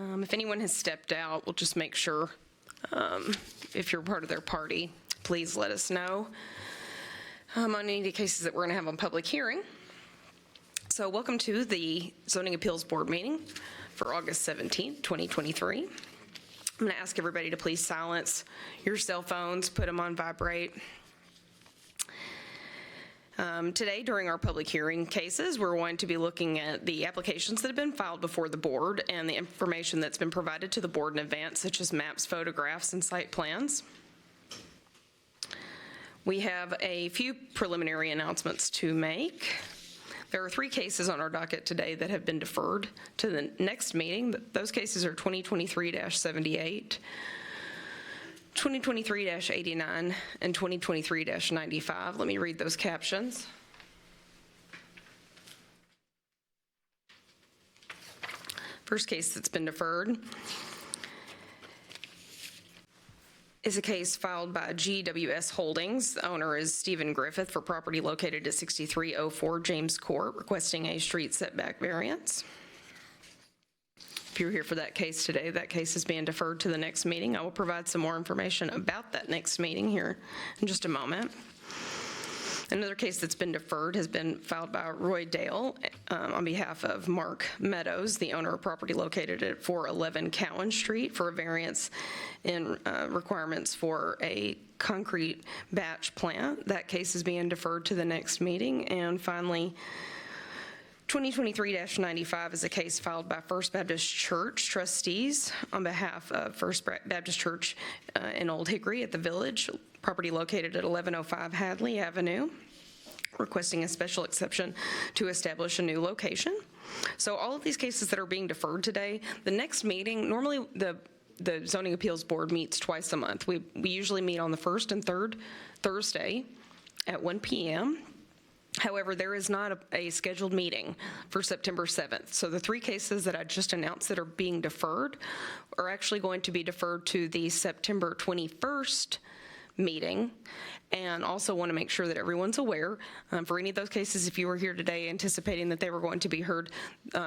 If anyone has stepped out, we'll just make sure, if you're part of their party, please let us know on any of the cases that we're going to have on public hearing. So welcome to the Zoning Appeals Board meeting for August 17th, 2023. I'm going to ask everybody to please silence your cell phones, put them on vibrate. Today, during our public hearing cases, we're going to be looking at the applications that have been filed before the board and the information that's been provided to the board in advance, such as maps, photographs, and site plans. We have a few preliminary announcements to make. There are 3 cases on our docket today that have been deferred to the next meeting. Those cases are 2023-78, 2023-89, and 2023-95. Let me read those captions. First case that's been deferred is a case filed by GWS Holdings. The owner is Stephen Griffith for property located at 6304 James Court, requesting a street setback variance. If you're here for that case today, that case is being deferred to the next meeting. I will provide some more information about that next meeting here in just a moment. Another case that's been deferred has been filed by Roy Dale on behalf of Mark Meadows, the owner of property located at 411 Cowan Street, for a variance in requirements for a concrete batch plant. That case is being deferred to the next meeting. And finally, 2023-95 is a case filed by First Baptist Church trustees on behalf of First Baptist Church in Old Hickory at the Village, property located at 1105 Hadley Avenue, requesting a special exception to establish a new location. So all of these cases that are being deferred today, the next meeting, normally the Zoning Appeals Board meets twice a month. We usually meet on the first and third Thursday at 1 p.m. However, there is not a scheduled meeting for September 7th. So the 3 cases that I just announced that are being deferred are actually going to be deferred to the September 21st meeting. And also want to make sure that everyone's aware, for any of those cases, if you were here today anticipating that they were going to be heard,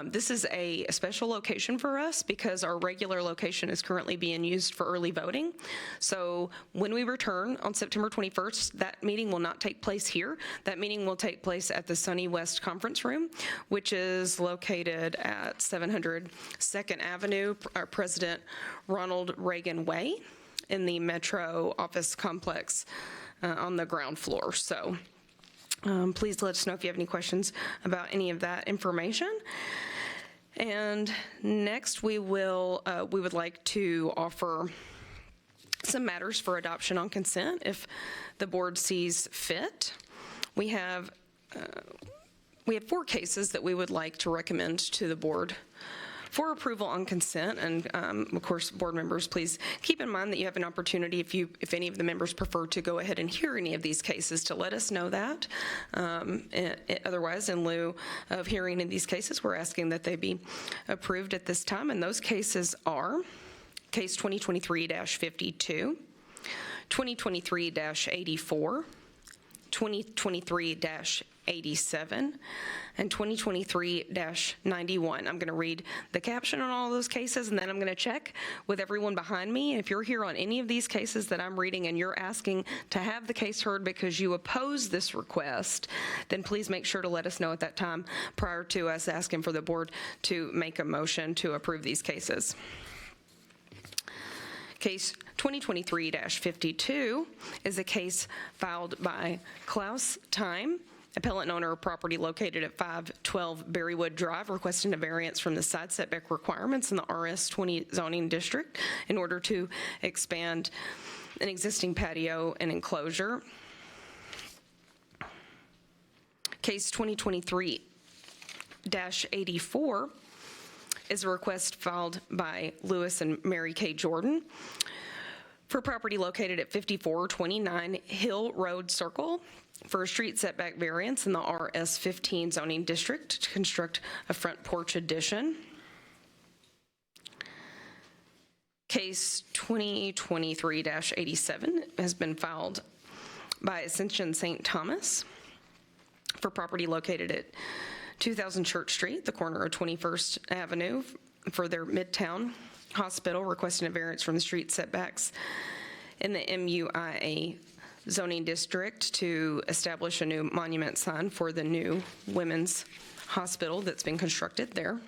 this is a special location for us because our regular location is currently being used for early voting. So when we return on September 21st, that meeting will not take place here. That meeting will take place at the Sunny West Conference Room, which is located at 700 2nd Avenue, President Ronald Reagan Way, in the Metro office complex on the ground floor. So please let us know if you have any questions about any of that information. And next we would like to offer some matters for adoption on consent if the board sees fit. We have 4 cases that we would like to recommend to the board for approval on consent. And of course, board members, please keep in mind that you have an opportunity, if any of the members prefer to go ahead and hear any of these cases, to let us know that. Otherwise, in lieu of hearing in these cases, we're asking that they be approved at this time. And those cases are case 2023-52, 2023-84, 2023-87, and 2023-91. I'm going to read the caption on all those cases, and then I'm going to check with everyone behind me. If you're here on any of these cases that I'm reading and you're asking to have the case heard because you oppose this request, then please make sure to let us know at that time prior to us asking for the board to make a motion to approve these cases. Case 2023-52 is a case filed by Klaus Time, appellant and owner of property located at 512 Berrywood Drive, requesting a variance from the side setback requirements in the RS-20 zoning district in order to expand an existing patio and enclosure. Case 2023-84 is a request filed by Lewis and Mary K. Jordan for property located at 5429 Hill Road Circle for a street setback variance in the RS-15 zoning district to construct a front porch addition. Case 2023-87 has been filed by Ascension St. Thomas for property located at 2000 Church Street, the corner of 21st Avenue, for their Midtown Hospital, requesting a variance from the street setbacks in the MUIA zoning district to establish a new monument sign for the new women's hospital that's been constructed there.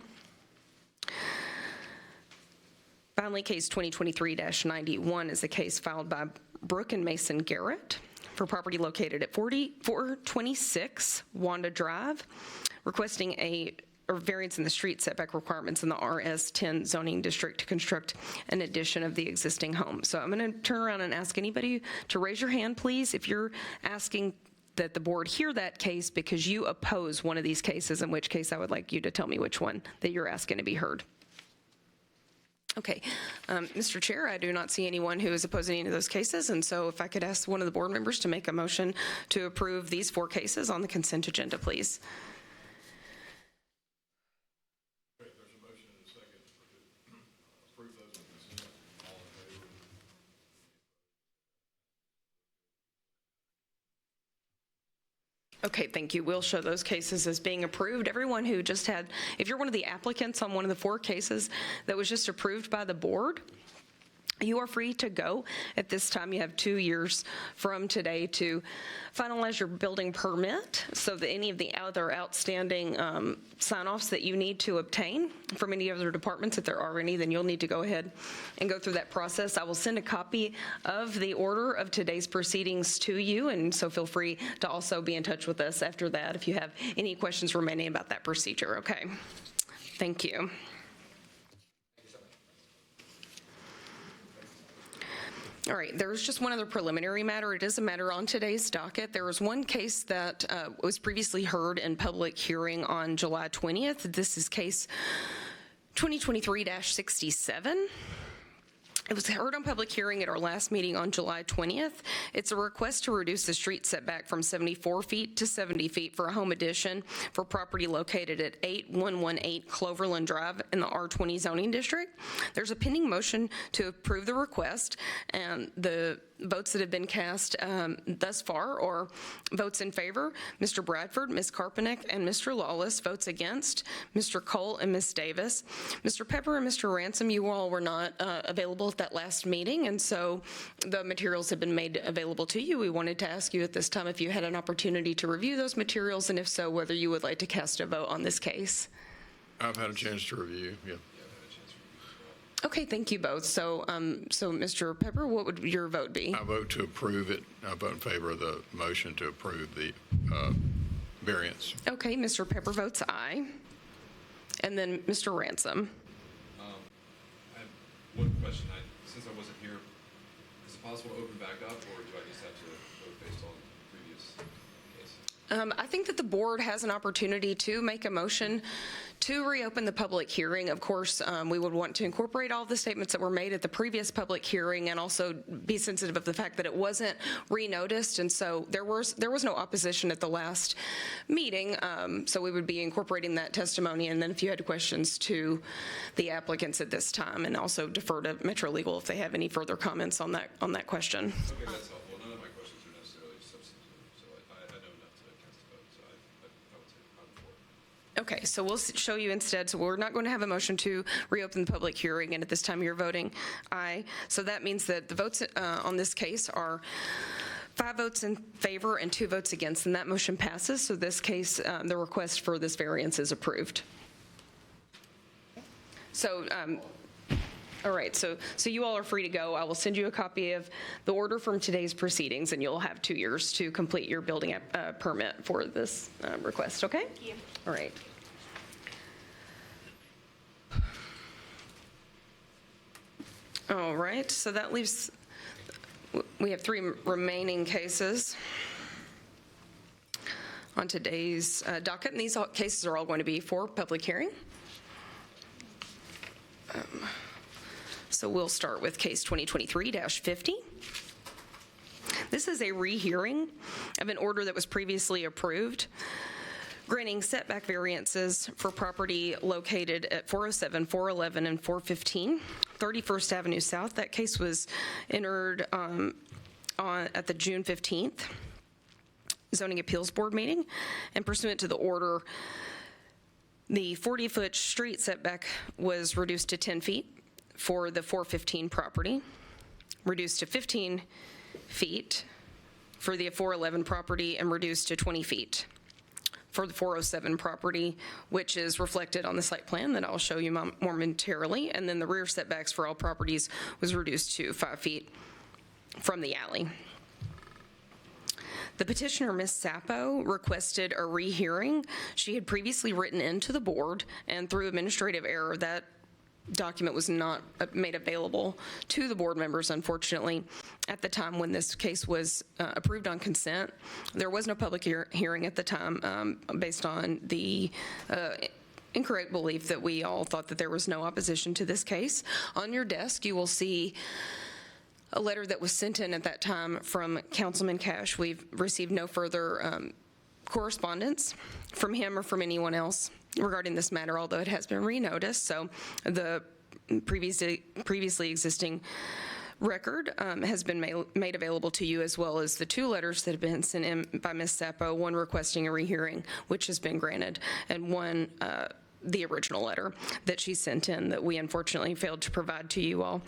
Finally, case 2023-91 is a case filed by Brooke and Mason Garrett for property located at 426 Wanda Drive, requesting a variance in the street setback requirements in the RS10 zoning district to construct an addition of the existing home. So I'm going to turn around and ask anybody to raise your hand, please, if you're asking that the board hear that case because you oppose one of these cases, in which case I would like you to tell me which one that you're asking to be heard. Okay, Mr. Chair, I do not see anyone who is opposing any of those cases, and so if I could ask one of the board members to make a motion to approve these 4 cases on the consent agenda, please. Great, there's a motion and a second to approve those on consent. All in favor? Okay, thank you. We'll show those cases as being approved. Everyone who just had, if you're one of the applicants on one of the 4 cases that was just approved by the board, you are free to go at this time. You have 2 years from today to finalize your building permit so that any of the other outstanding sign-offs that you need to obtain from any other departments, if there are any, then you'll need to go ahead and go through that process. I will send a copy of the order of today's proceedings to you, and so feel free to also be in touch with us after that if you have any questions remaining about that procedure. Okay, thank you. All right, there's just one other preliminary matter. It is a matter on today's docket. There was one case that was previously heard in public hearing on July 20th. This is case 2023-67. It was heard on public hearing at our last meeting on July 20th. It's a request to reduce the street setback from 74 feet to 70 feet for a home addition for property located at 8118 Cloverland Drive in the R20 zoning district. There's a pending motion to approve the request, and the votes that have been cast thus far are votes in favor: Mr. Bradford, Ms. Karpenick, and Mr. Lawless. Votes against: Mr. Cole and Ms. Davis. Mr. Pepper and Mr. Ransom, you all were not available at that last meeting, and so the materials have been made available to you. We wanted to ask you at this time if you had an opportunity to review those materials, and if so, whether you would like to cast a vote on this case. I've had a chance to review, yeah. Okay, thank you both. So, Mr. Pepper, what would your vote be? I vote to approve it. I vote in favor of the motion to approve the variance. Okay, Mr. Pepper votes aye. And then Mr. Ransom. I have one question. Since I wasn't here, is it possible to open back up, or do I just have to vote based on the previous case? I think that the board has an opportunity to make a motion to reopen the public hearing. Of course, we would want to incorporate all the statements that were made at the previous public hearing and also be sensitive of the fact that it wasn't re-noticed, and so there was no opposition at the last meeting, so we would be incorporating that testimony, and then if you had questions to the applicants at this time, and also defer to Metro Legal if they have any further comments on that question. Okay, that's helpful. None of my questions are necessarily substantive, so I know enough to cast a vote, so I would say I'm for it. Okay, so we'll show you instead. So we're not going to have a motion to reopen the public hearing, and at this time you're voting aye. So that means that the votes on this case are 5 votes in favor and 2 votes against, and that motion passes. So this case, the request for this variance is approved. So, all right, so you all are free to go. I will send you a copy of the order from today's proceedings, and you'll have 2 years to complete your building permit for this request, okay? Thank you. All right. All right, so that leaves, we have 3 remaining cases on today's docket, and these cases are all going to be for public hearing. So we'll start with case 2023-50. This is a rehearing of an order that was previously approved, granting setback variances for property located at 407, 411, and 415, 31st Avenue South. That case was entered at the June 15th – 'th. 2023 – 50. 'Zoning Appeals Board meeting, and pursuant to the order, 5 votes in favor and 2 votes against, and that motion passes. So this case, the request for this variance is approved. The 40-foot street setback was reduced to 10 feet for the 415 property, reduced to 15 feet for the 411 property, and reduced to 20 feet for the 407 property, which is reflected on the site plan that I'll show you momentarily. And then the rear setbacks for all properties was reduced to 5 feet from the alley. The petitioner, Ms. Sapo, requested a rehearing. She had previously written into the board, and through administrative error, that document was not made available to the board members, unfortunately. At the time when this case was approved on consent, there was no public hearing at the time based on the incorrect belief that we all thought that there was no opposition to this case. On your desk, you will see a letter that was sent in at that time from Councilman Cash. We've received no further correspondence from him or from anyone else regarding this matter, although it has been renoticed. So the previously existing record has been made available to you, as well as the 2 letters that have been sent in by Ms. Sapo, one requesting a rehearing, which has been granted, and one the original letter that she sent in that we unfortunately failed to provide to you all.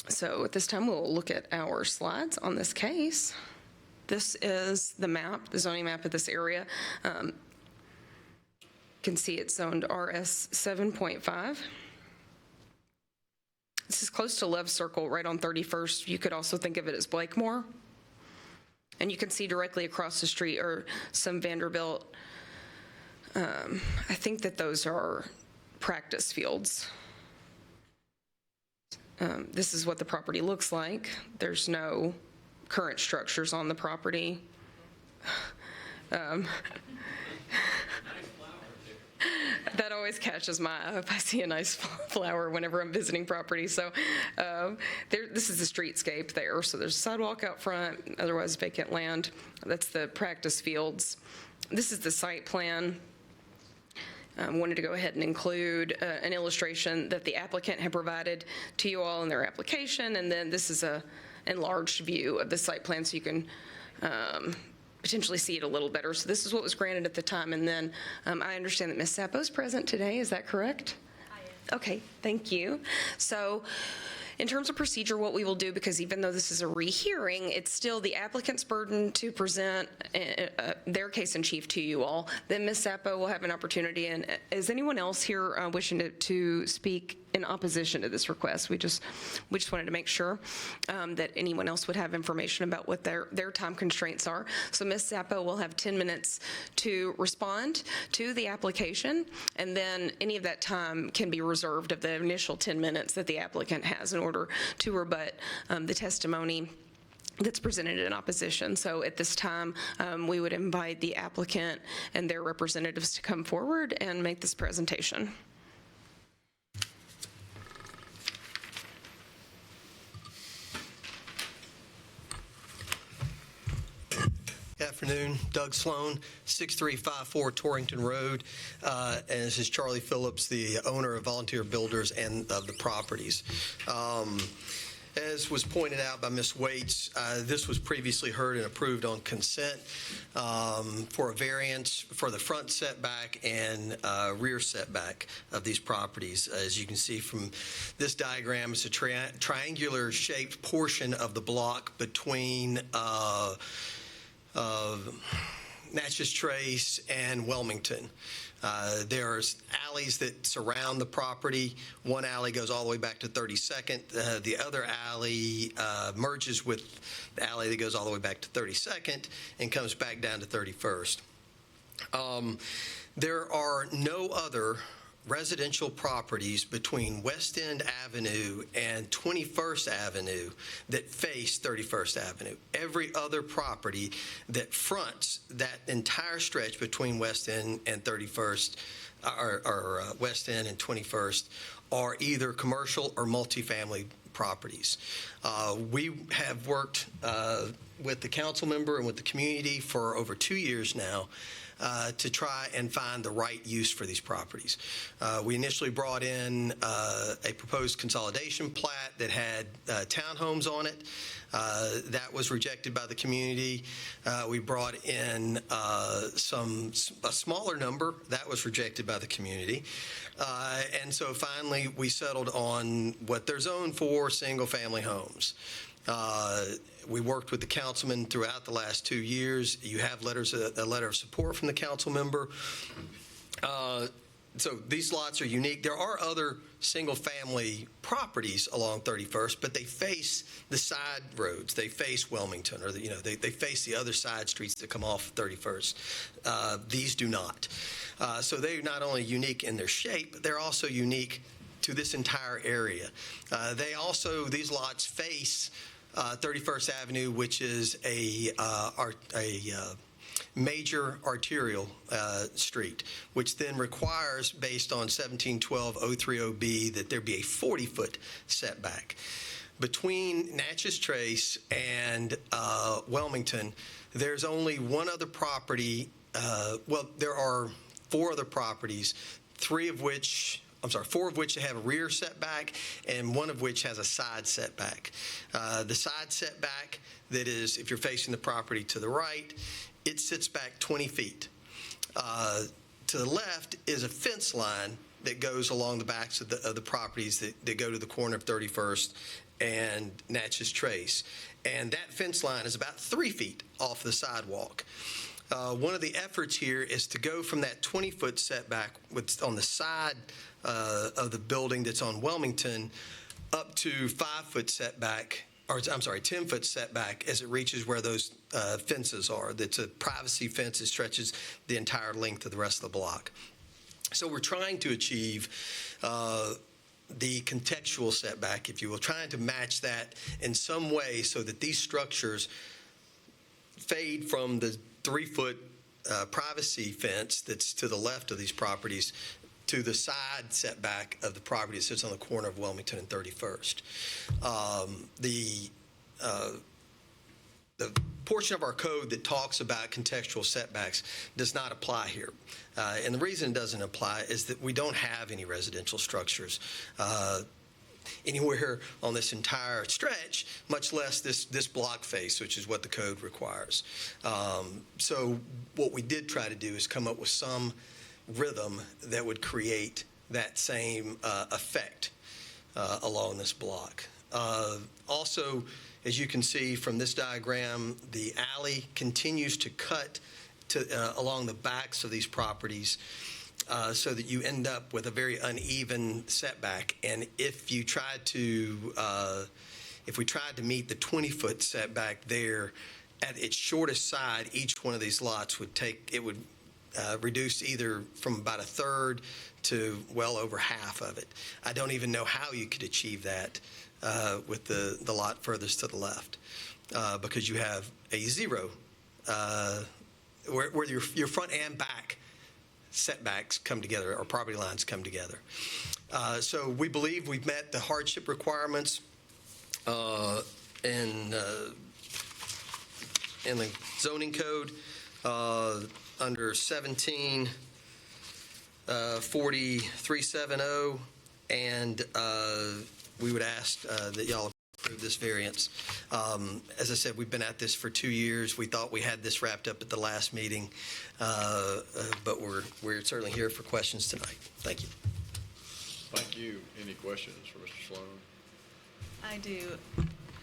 So at this time, we'll look at our slides on this case. This is the map, the zoning map of this area. You can see it's zoned RS 7.5. This is close to Love Circle, right on 31st. You could also think of it as Blakemore. And you can see directly across the street are some Vanderbilt. I think that those are practice fields. This is what the property looks like. There's no current structures on the property. That always catches my eye if I see a nice flower whenever I'm visiting property. So this is the streetscape there. So there's a sidewalk out front, otherwise vacant land. That's the practice fields. This is the site plan. Wanted to go ahead and include an illustration that the applicant had provided to you all in their application, and then this is a enlarged view of the site plan so you can potentially see it a little better. So this is what was granted at the time, and then I understand that Ms. Sapo is present today. Is that correct? I am. Okay, thank you. So in terms of procedure, what we will do, because even though this is a rehearing, it's still the applicant's burden to present their case in chief to you all. Then Ms. Sapo will have an opportunity. And is anyone else here wishing to speak in opposition to this request? We just wanted to make sure that anyone else would have information about what their time constraints are. So Ms. Sapo will have 10 minutes to respond to the application, and then any of that time can be reserved of the initial 10 minutes that the applicant has in order to rebut the testimony that's presented in opposition. So at this time, we would invite the applicant and their representatives to come forward and make this presentation. Afternoon, Doug Sloan, 6354 Torrington Road, and this is Charlie Phillips, the owner of Volunteer Builders and of the properties. As was pointed out by Ms. Waits, this was previously heard and approved on consent for a variance for the front setback and rear setback of these properties. As you can see from this diagram, it's a triangular shaped portion of the block between Natchez Trace and Wilmington. There's alleys that surround the property. One alley goes all the way back to 32nd. The other alley merges with the alley that goes all the way back to 32nd and comes back down to 31st. There are no other residential properties between West End Avenue and 21st Avenue that face 31st Avenue. Every other property that fronts that entire stretch between West End and 31st, or West End and 21st, are either commercial or multifamily properties. We have worked with the council member and with the community for over 2 years now to try and find the right use for these properties. We initially brought in a proposed consolidation plat that had townhomes on it. That was rejected by the community. We brought in a smaller number. That was rejected by the community. And so finally, we settled on what they're zoned for, single-family homes. We worked with the councilman throughout the last 2 years. You have a letter of support from the council member. So these lots are unique. There are other single-family properties along 31st, but they face the side roads. They face Wilmington, or they face the other side streets that come off 31st. These do not. So they're not only unique in their shape, but they're also unique to this entire area. These lots face 31st Avenue, which is a major arterial street, which then requires, based on 1712-030B, that there be a 40-foot setback. Between Natchez Trace and Wilmington, there's only one other property. There are 4 other properties, 4 of which have a rear setback, and 1 of which has a side setback. The side setback, that is, if you're facing the property to the right, it sits back 20 feet. To the left is a fence line that goes along the backs of the properties that go to the corner of 31st and Natchez Trace. And that fence line is about 3 feet off the sidewalk. One of the efforts here is to go from that 20-foot setback on the side of the building that's on Wilmington up to 5-foot setback, or I'm sorry, 10-foot setback as it reaches where those fences are. That's a privacy fence that stretches the entire length of the rest of the block. So we're trying to achieve the contextual setback, if you will, trying to match that in some way so that these structures fade from the 3-foot privacy fence that's to the left of these properties to the side setback of the property that sits on the corner of Wilmington and 31st. The portion of our code that talks about contextual setbacks does not apply here. And the reason it doesn't apply is that we don't have any residential structures anywhere on this entire stretch, much less this block face, which is what the code requires. So what we did try to do is come up with some rhythm that would create that same effect along this block. Also, as you can see from this diagram, the alley continues to cut along the backs of these properties so that you end up with a very uneven setback. And if we tried to meet the 20-foot setback there, at its shortest side, each one of these lots would reduce either from about a third to well over half of it. I don't even know how you could achieve that with the lot furthest to the left, because you have a zero where your front and back setbacks come together, or property lines come together. So we believe we've met the hardship requirements in the zoning code under 174370, and we would ask that y'all approve this variance. As I said, we've been at this for 2 years. We thought we had this wrapped up at the last meeting, but we're certainly here for questions tonight. Thank you. Thank you. Any questions for Mr. Sloan? I do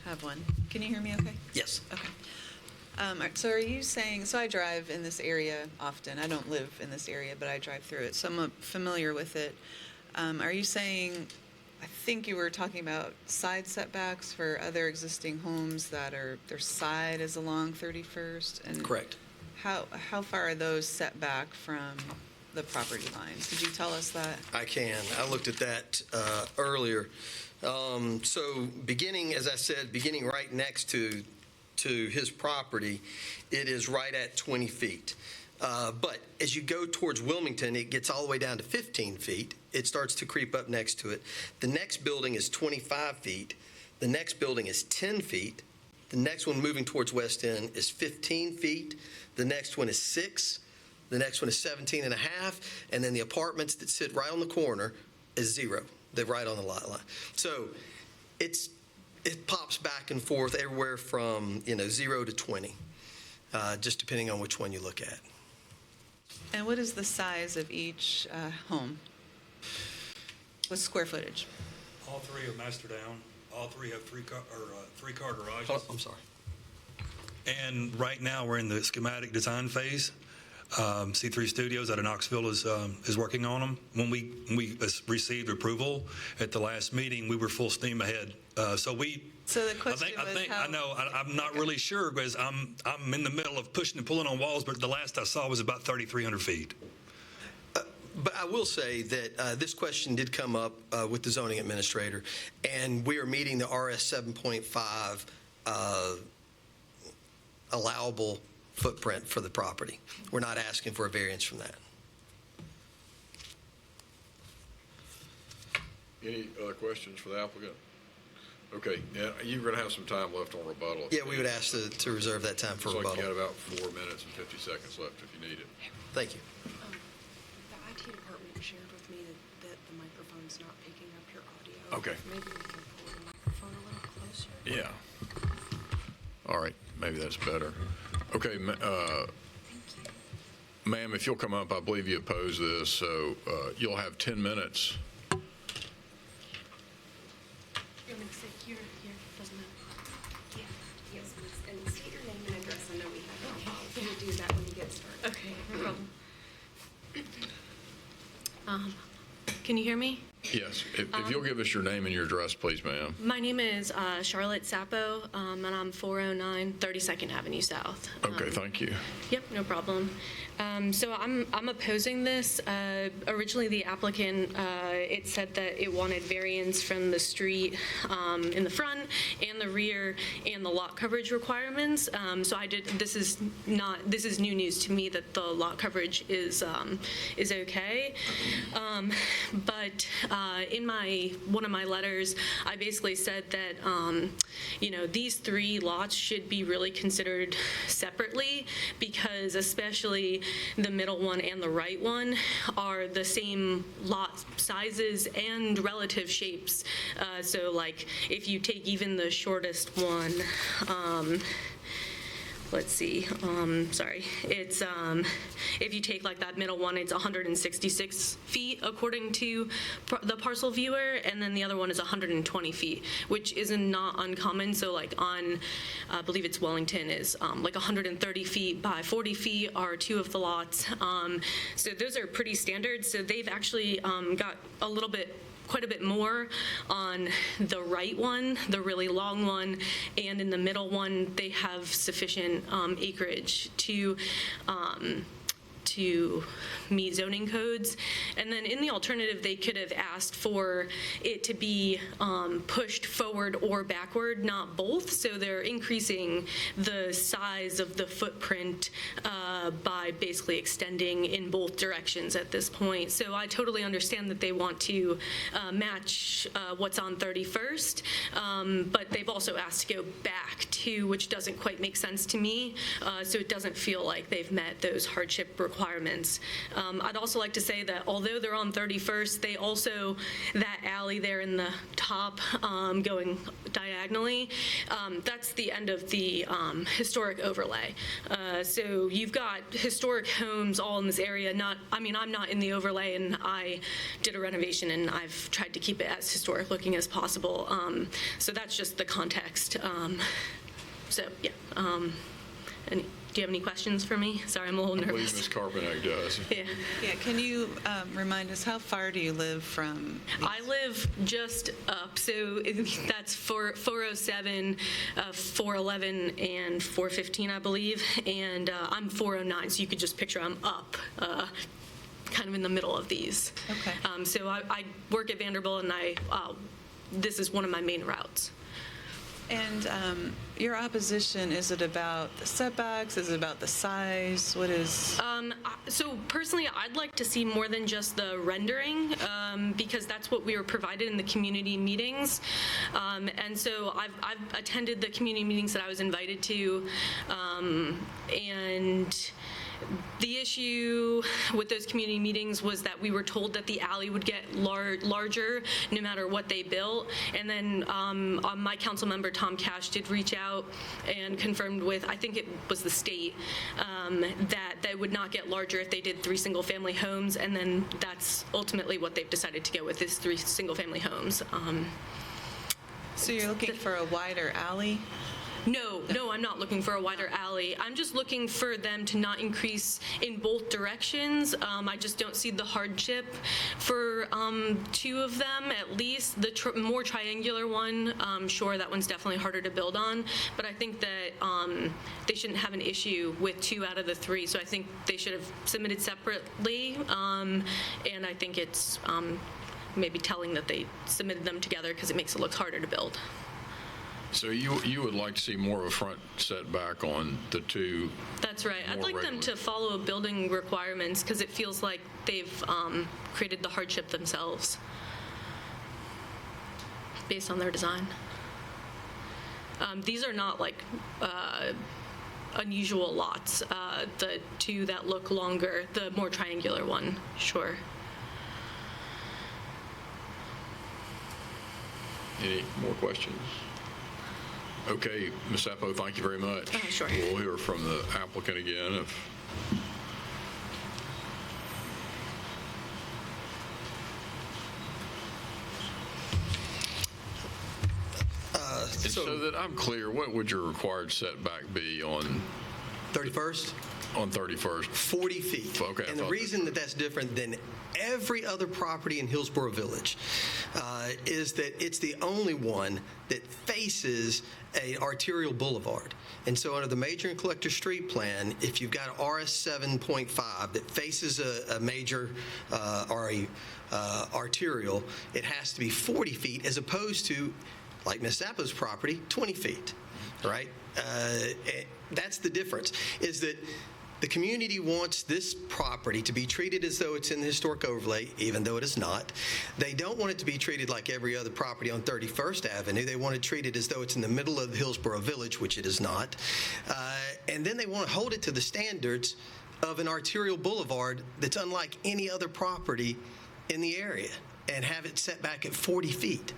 have one. Can you hear me okay? Yes. Okay. So are you saying, so I drive in this area often. I don't live in this area, but I drive through it, so I'm familiar with it. Are you saying, I think you were talking about side setbacks for other existing homes that their side is along 31st? And Correct. How far are those set back from the property lines? Did you tell us that? I can. I looked at that earlier. So beginning, as I said, beginning right next to his property, it is right at 20 feet. But as you go towards Wilmington, it gets all the way down to 15 feet. It starts to creep up next to it. The next building is 25 feet. The next building is 10 feet. The next one moving towards West End is 15 feet. The next one is 6. The next one is 17 and a half, and then the apartments that sit right on the corner is 0. They're right on the lot line. So it pops back and forth everywhere from 0 to 20, just depending on which one you look at. And what is the size of each home? What's square footage? All three are master down. All three have three-car garages. Oh, I'm sorry. And right now, we're in the schematic design phase. C3 Studios out of Knoxville is working on them. When we received approval at the last meeting, we were full steam ahead. So the question was how... I'm not really sure because I'm in the middle of pushing and pulling on walls, but the last I saw was about 3,300 feet. But I will say that this question did come up with the zoning administrator, and we are meeting the RS 7.5 allowable footprint for the property. We're not asking for a variance from that. Any other questions for the applicant? Okay, yeah, you're going to have some time left on rebuttal. Yeah, we would ask to reserve that time for Looks like you got rebuttal. about 4 minutes and 50 seconds left if you need it. Thank you. The IT department shared with me that the microphone's not picking up your audio. Okay. Maybe we can pull the microphone a little closer. Yeah. All right, maybe that's better. Okay, ma'am, if you'll come up, I believe you oppose this, so you'll have 10 minutes. You want me to say here, doesn't matter. Yeah, yes, and state your name and address. I know we have it on file. We'll do that when you get started. Okay, no problem. Can you hear me? Yes, if you'll give us your name and your address, please, ma'am. My name is Charlotte Sapo, and I'm 409 32nd Avenue South. Okay, thank you. Yep, no problem. So I'm opposing this. Originally, the applicant, it said that it wanted variance from the street in the front and the rear and the lot coverage requirements. So this is new news to me that the lot coverage is okay. But in one of my letters, I basically said that these 3 lots should be really considered separately, because especially the middle one and the right one are the same lot sizes and relative shapes. So like if you take even the shortest one, let's see, sorry, it's, if you take like that middle one, it's 166 feet according to the parcel viewer, and then the other one is 120 feet, which is not uncommon. So like on, I believe it's Wellington, is like 130 feet by 40 feet are 2 of the lots. So those are pretty standard. So they've actually got quite a bit more on the right one, the really long one, and in the middle one, they have sufficient acreage to meet zoning codes. And then in the alternative, they could have asked for it to be pushed forward or backward, not both. So they're increasing the size of the footprint by basically extending in both directions at this point. So I totally understand that they want to match what's on 31st, but they've also asked to go back too, which doesn't quite make sense to me. So it doesn't feel like they've met those hardship requirements. I'd also like to say that although they're on 31st, they also, that alley there in the top going diagonally, that's the end of the historic overlay. So you've got historic homes all in this area. I'm not in the overlay, and I did a renovation, and I've tried to keep it as historic looking as possible. So that's just the context. So yeah. And do you have any questions for me? Sorry, I'm a little I believe nervous. Ms. Carpenter does. Yeah. Yeah, can you remind us, how far do you live from these? I live just up, so that's 407, 411, and 415, I believe, and I'm 409, so you could just picture I'm up, kind of in the middle of these. Okay. So I work at Vanderbilt, and this is one of my main routes. And your opposition, is it about the setbacks? Is it about the size? What is? So personally, I'd like to see more than just the rendering, because that's what we were provided in the community meetings. And so I've attended the community meetings that I was invited to, and The issue with those community meetings was that we were told that the alley would get larger no matter what they built. And then my council member, Tom Cash, did reach out and confirmed with, I think it was the state, that they would not get larger if they did 3 single-family homes. And then that's ultimately what they've decided to go with, is 3 single-family homes. So you're looking for a wider alley? No, I'm not looking for a wider alley. I'm just looking for them to not increase in both directions. I just don't see the hardship for 2 of them, at least. The more triangular one, sure, that one's definitely harder to build on, but I think that they shouldn't have an issue with 2 out of the 3, so I think they should have submitted separately, and I think it's maybe telling that they submitted them together because it makes it look harder to build. So you would like to see more of a front setback on the 2? That's right. I'd more like them regular. to follow building requirements because it feels like they've created the hardship themselves based on their design. These are not like unusual lots. The 2 that look longer, the more triangular one, sure. Any more questions? Okay, Ms. Sappo, thank you very much. Sure. We'll hear from the applicant again. And so that I'm clear, what would your required setback be on 31st? On 31st? 40 feet. Okay, I And the thought reason that that's different than every other property in Hillsborough Village is that it's the only one that faces an arterial boulevard. And so under the Major and Collector Street Plan, if you've got RS 7.5 that faces a major or a arterial, it has to be 40 feet as opposed to, like Ms. Zappa's property, 20 feet, right? That's the difference, is that the community wants this property to be treated as though it's in the historic overlay, even though it is not. They don't want it to be treated like every other property on 31st Avenue. They want to treat it as though it's in the middle of Hillsborough Village, which it is not. And then they want to hold it to the standards of an arterial boulevard that's unlike any other property in the area and have it set back at 40 feet.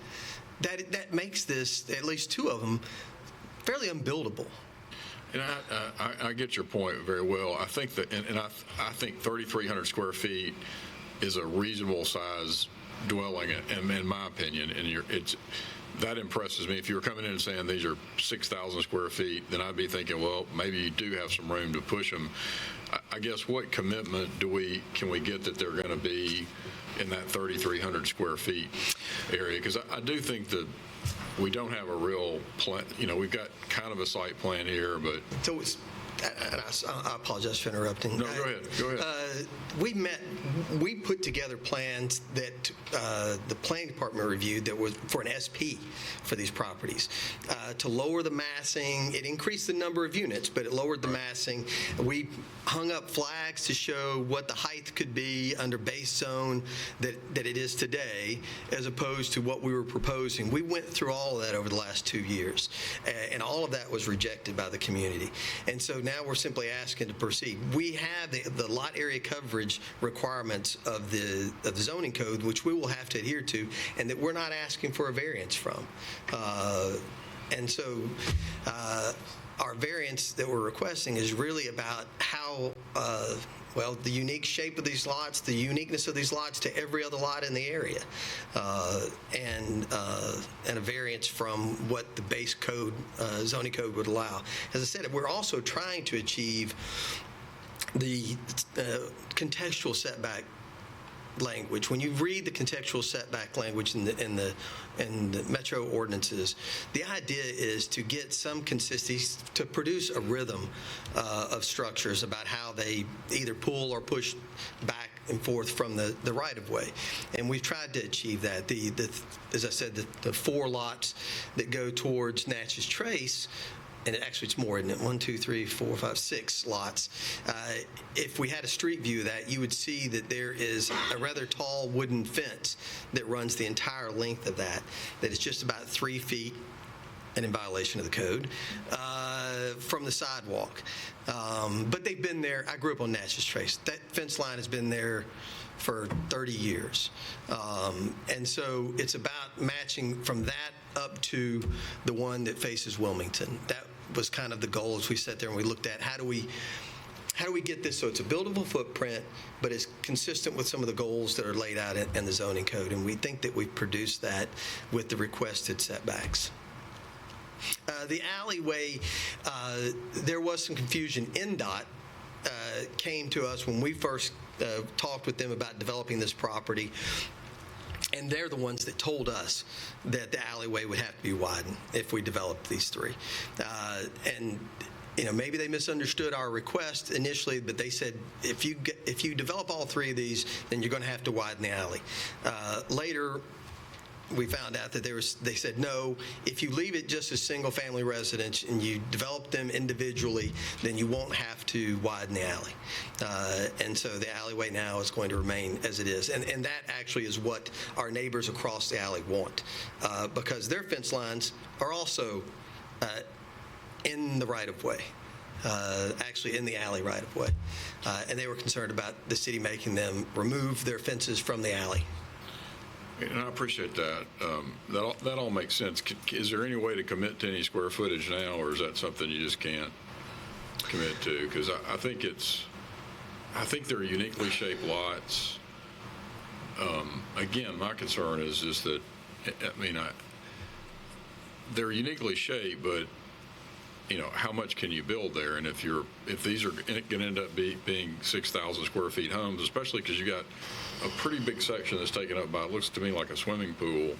That makes this, at least 2 of them, fairly unbuildable. And I get your point very well. I think that, and I think 3,300 square feet is a reasonable size dwelling, in my opinion. And that impresses me. If you were coming in and saying these are 6,000 square feet, then I'd be thinking, well, maybe you do have some room to push them. I guess what commitment can we get that they're going to be in that 3,300 square feet area? Because I do think that we don't have a real plan. We've got kind of a site plan here, but. So it's, and I apologize for interrupting. No, go ahead. We put together plans that the planning department reviewed that was for an SP for these properties to lower the massing. It increased the number of units, but it lowered the massing. We hung up flags to show what the height could be under base zone that it is today, as opposed to what we were proposing. We went through all of that over the last 2 years, and all of that was rejected by the community. And so now we're simply asking to proceed. We have the lot area coverage requirements of the zoning code, which we will have to adhere to, and that we're not asking for a variance from. And so our variance that we're requesting is really about how, the unique shape of these lots, the uniqueness of these lots to every other lot in the area, and a variance from what the base code, zoning code would allow. As I said, we're also trying to achieve the contextual setback language. When you read the contextual setback language in the metro ordinances, the idea is to get some consistency, to produce a rhythm of structures about how they either pull or push back and forth from the right-of-way. And we've tried to achieve that. As I said, the 4 lots that go towards Natchez Trace, and actually it's more, isn't it? 1, 2, 3, 4, 5, 6 lots. If we had a street view of that, you would see that there is a rather tall wooden fence that runs the entire length of that is just about 3 feet and in violation of the code, from the sidewalk. But they've been there. I grew up on Natchez Trace. That fence line has been there for 30 years. And so it's about matching from that up to the one that faces Wilmington. That was kind of the goal as we sat there and we looked at how do we get this so it's a buildable footprint, but it's consistent with some of the goals that are laid out in the zoning code. And we think that we've produced that with the requested setbacks. The alleyway, there was some confusion. NDOT came to us when we first talked with them about developing this property, and they're the ones that told us that the alleyway would have to be widened if we developed these three. And maybe they misunderstood our request initially, but they said if you develop all three of these, then you're going to have to widen the alley. Later, we found out that they said, no, if you leave it just as single-family residence and you develop them individually, then you won't have to widen the alley. And so the alleyway now is going to remain as it is. And that actually is what our neighbors across the alley want, because their fence lines are also in the right-of-way, actually in the alley right-of-way. And they were concerned about the city making them remove their fences from the alley. And I appreciate that. That all makes sense. Is there any way to commit to any square footage now, or is that something you just can't commit to? Because I think they're uniquely shaped lots. Again, my concern is just that, they're uniquely shaped, but how much can you build there? And if these are going to end up being 6,000 square feet homes, especially because you got a pretty big section that's taken up by, it looks to me like a swimming pool.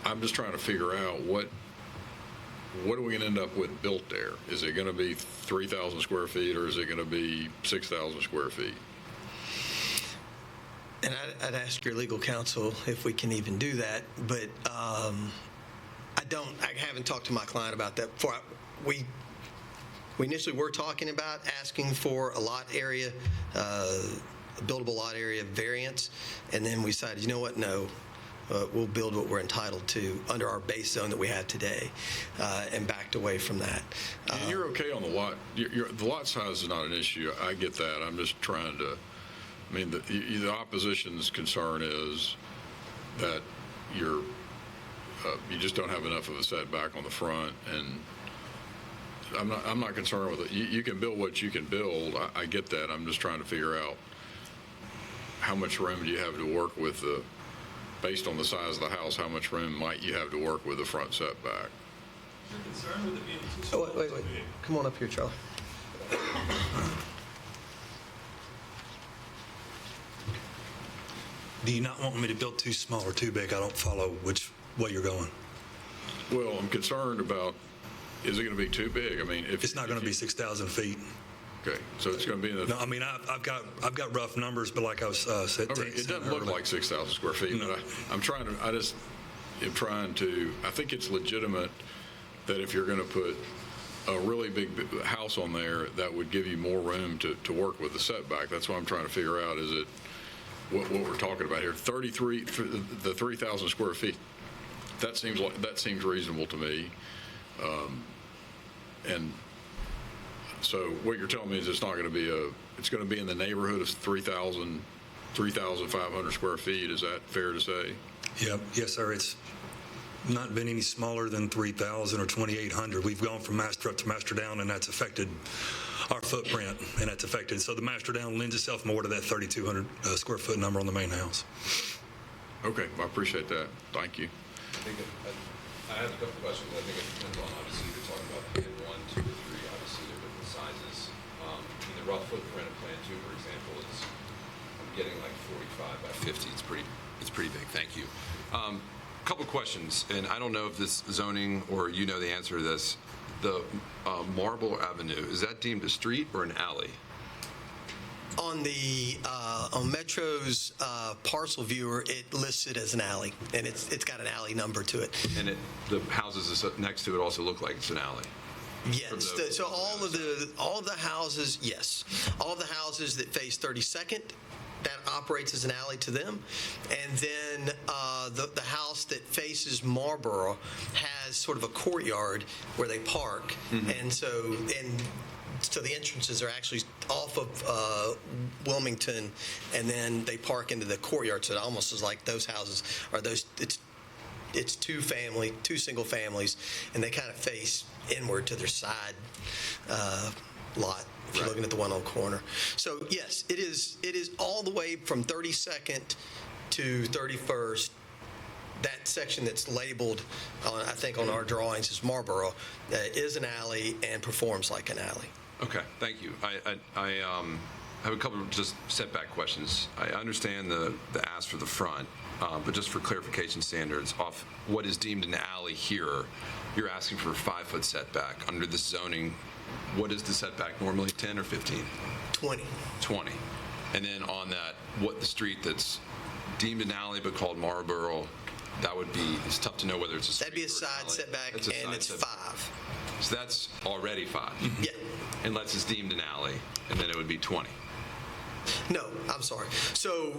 I'm just trying to figure out what are we going to end up with built there? Is it going to be 3,000 square feet, or is it going to be 6,000 square feet? And I'd ask your legal counsel if we can even do that, but I haven't talked to my client about that before. We initially were talking about asking for a lot area, a buildable lot area variance, and then we decided, you know what, no, we'll build what we're entitled to under our base zone that we have today, and backed away from that. And you're okay on the lot. The lot size is not an issue. I get that. I'm just trying to, the opposition's concern is that you just don't have enough of a setback on the front, and I'm not concerned with it. You can build what you can build. I get that. I'm just trying to figure out how much room do you have to work with based on the size of the house, how much room might you have to work with the front setback? You're concerned with it being too small? Wait. Come on up here, Charlie. Do you not want me to build too small or too big? I don't follow which way you're going. Well, I'm concerned about, is it going to be too big? If It's not going to be 6,000 feet. Okay, so it's going to be in the. No, I've got rough numbers, but like I was saying, Okay, it doesn't look like 6,000 square feet, No. but I think it's legitimate that if you're going to put a really big house on there, that would give you more room to work with the setback. That's what I'm trying to figure out. Is it what we're talking about here? 3,000 square feet. That seems reasonable to me. And so what you're telling me is it's not going to be it's going to be in the neighborhood of 3,500 square feet. Is that fair to say? Yep. Yes, sir. It's not been any smaller than 3,000 or 2,800. We've gone from master up to master down, and that's affected our footprint, and that's affected. So the master down lends itself more to that 3,200 square foot number on the main house. Okay, I appreciate that. Thank you. I have a couple questions. I think it depends on, obviously, you're talking about plan 1, 2, or 3. Obviously, they're different sizes. The rough footprint of plan 2, for example, is I'm getting like 45 by 50. It's pretty big. Thank you. Couple questions, and I don't know if this zoning or you know the answer to this. The Marble Avenue, is that deemed a street or an alley? On Metro's parcel viewer, it lists it as an alley, and it's got an alley number to it. And the houses next to it also look like it's an alley? Yes. So all of the houses, yes, all of the houses that face 32nd that operates as an alley to them. And then the house that faces Marlboro has sort of a courtyard where they park. And so the entrances are actually off of Wilmington, and then they park into the courtyard. So it almost is like those houses are it's two single families, and they kind of face inward to their side lot, if you're looking at the one on the corner. So yes, it is all the way from 32nd to 31st. That section that's labeled, I think on our drawings, as Marlboro, is an alley and performs like an alley. Okay, thank you. I have a couple of just setback questions. I understand the ask for the front, but just for clarification standards, off what is deemed an alley here, you're asking for a 5-foot setback. Under this zoning, what is the setback normally, 10 or 15? 20. 20. And then on that, what the street that's deemed an alley but called Marlboro, that would be, it's tough to know whether it's a street That'd be a or side alley. setback, That's a and side it's setback. 5. So that's already 5. Yeah. Unless it's deemed an alley, and then it would be 20. No, I'm sorry. So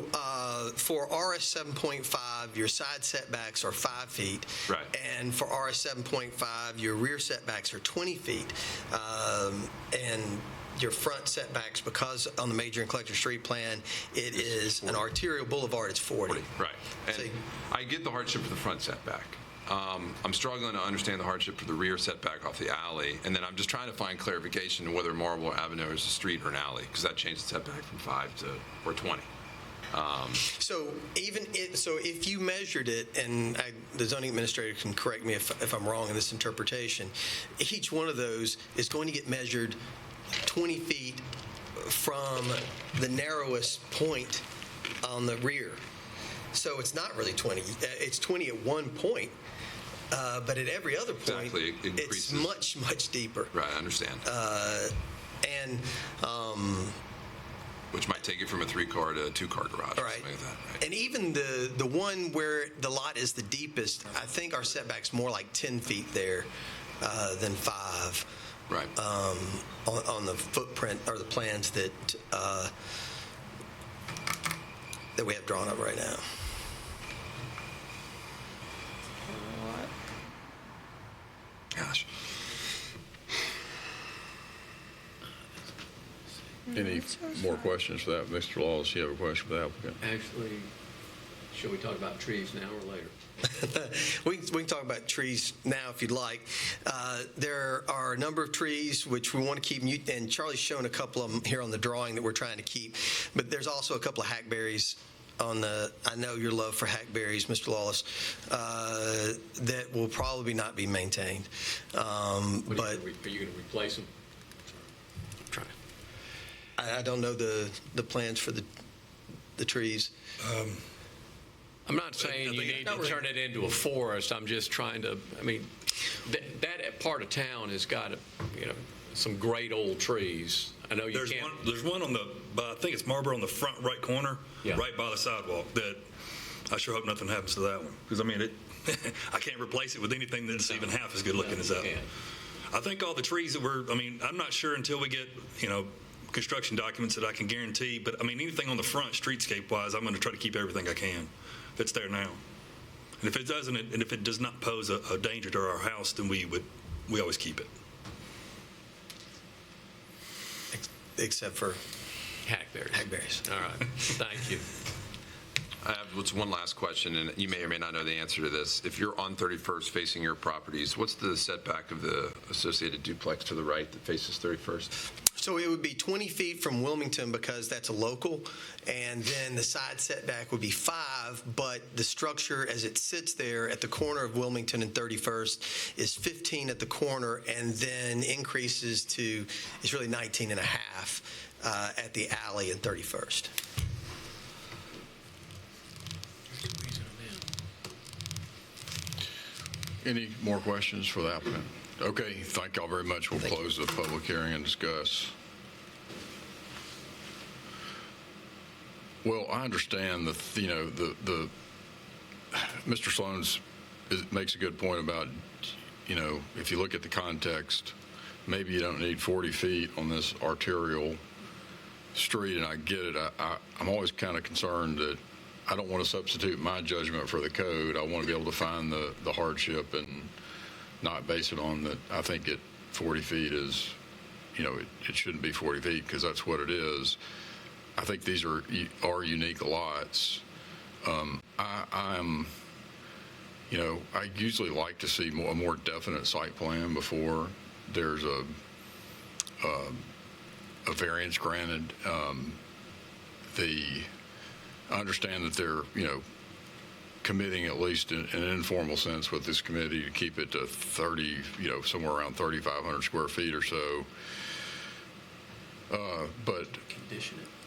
for RS 7.5, your side setbacks are 5 feet. Right. And for RS 7.5, your rear setbacks are 20 feet. And your front setbacks, because on the major and collector street plan, it is an arterial boulevard, it's 40. Right. And See. I get the hardship for the front setback. I'm struggling to understand the hardship for the rear setback off the alley, and then I'm just trying to find clarification on whether Marlboro Avenue is a street or an alley, because that changed the setback from 5 or 20. So if you measured it, and the zoning administrator can correct me if I'm wrong in this interpretation, each one of those is going to get measured 20 feet from the narrowest point on the rear. So it's not really 20. It's 20 at one point, but at every other point, Exactly, it it's increases. much deeper. Right, I understand. And Which might take you from a 3-car to a 2-car garage. Or right. something like that, right? And even the one where the lot is the deepest, I think our setback's more like 10 feet there than 5. Right. On the footprint or the plans that we have drawn up right now. Gosh. Any more questions for that? Mr. Lawless, you have a question for the applicant? Actually, should we talk about trees now or later? We can talk about trees now if you'd like. There are a number of trees which we want to keep, and Charlie's shown a couple of them here on the drawing that we're trying to keep, but there's also a couple of hackberries I know your love for hackberries, Mr. Lawless, that will probably not be maintained. But Are you going to replace them? I don't know the plans for the trees. I'm not saying you need to turn it into a forest. I'm just trying to, that part of town has got, some great old trees. I know you can't. There's one I think it's Marlboro on the front right corner, Yeah. right by the sidewalk, that I sure hope nothing happens to that one. Because, I can't replace it with anything that's even half as good looking as that one. I think all the trees that I'm not sure until we get, construction documents that I can guarantee, but anything on the front streetscape wise, I'm going to try to keep everything I can that's there now. And if it doesn't, and if it does not pose a danger to our house, then we always keep it. Except for Hackberries. All right. Thank you. I have one last question, and you may or may not know the answer to this. If you're on 31st facing your properties, what's the setback of the associated duplex to the right that faces 31st? So it would be 20 feet from Wilmington because that's a local, and then the side setback would be 5, but the structure as it sits there at the corner of Wilmington and 31st is 15 at the corner, and then increases to, it's really 19 and a half at the alley and 31st. Any more questions for the applicant? Okay, thank y'all very much. We'll close the public hearing and discuss. Well, I understand the Mr. Sloan's makes a good point about, if you look at the context, maybe you don't need 40 feet on this arterial street, and I get it. I'm always kind of concerned that I don't want to substitute my judgment for the code. I want to be able to find the hardship and not base it on that. I think 40 feet is, it shouldn't be 40 feet because that's what it is. I think these are unique lots. I usually like to see a more definite site plan before there's a variance granted. I understand that they're, committing at least in an informal sense with this committee to keep it to 30, somewhere around 3,500 square feet or so. But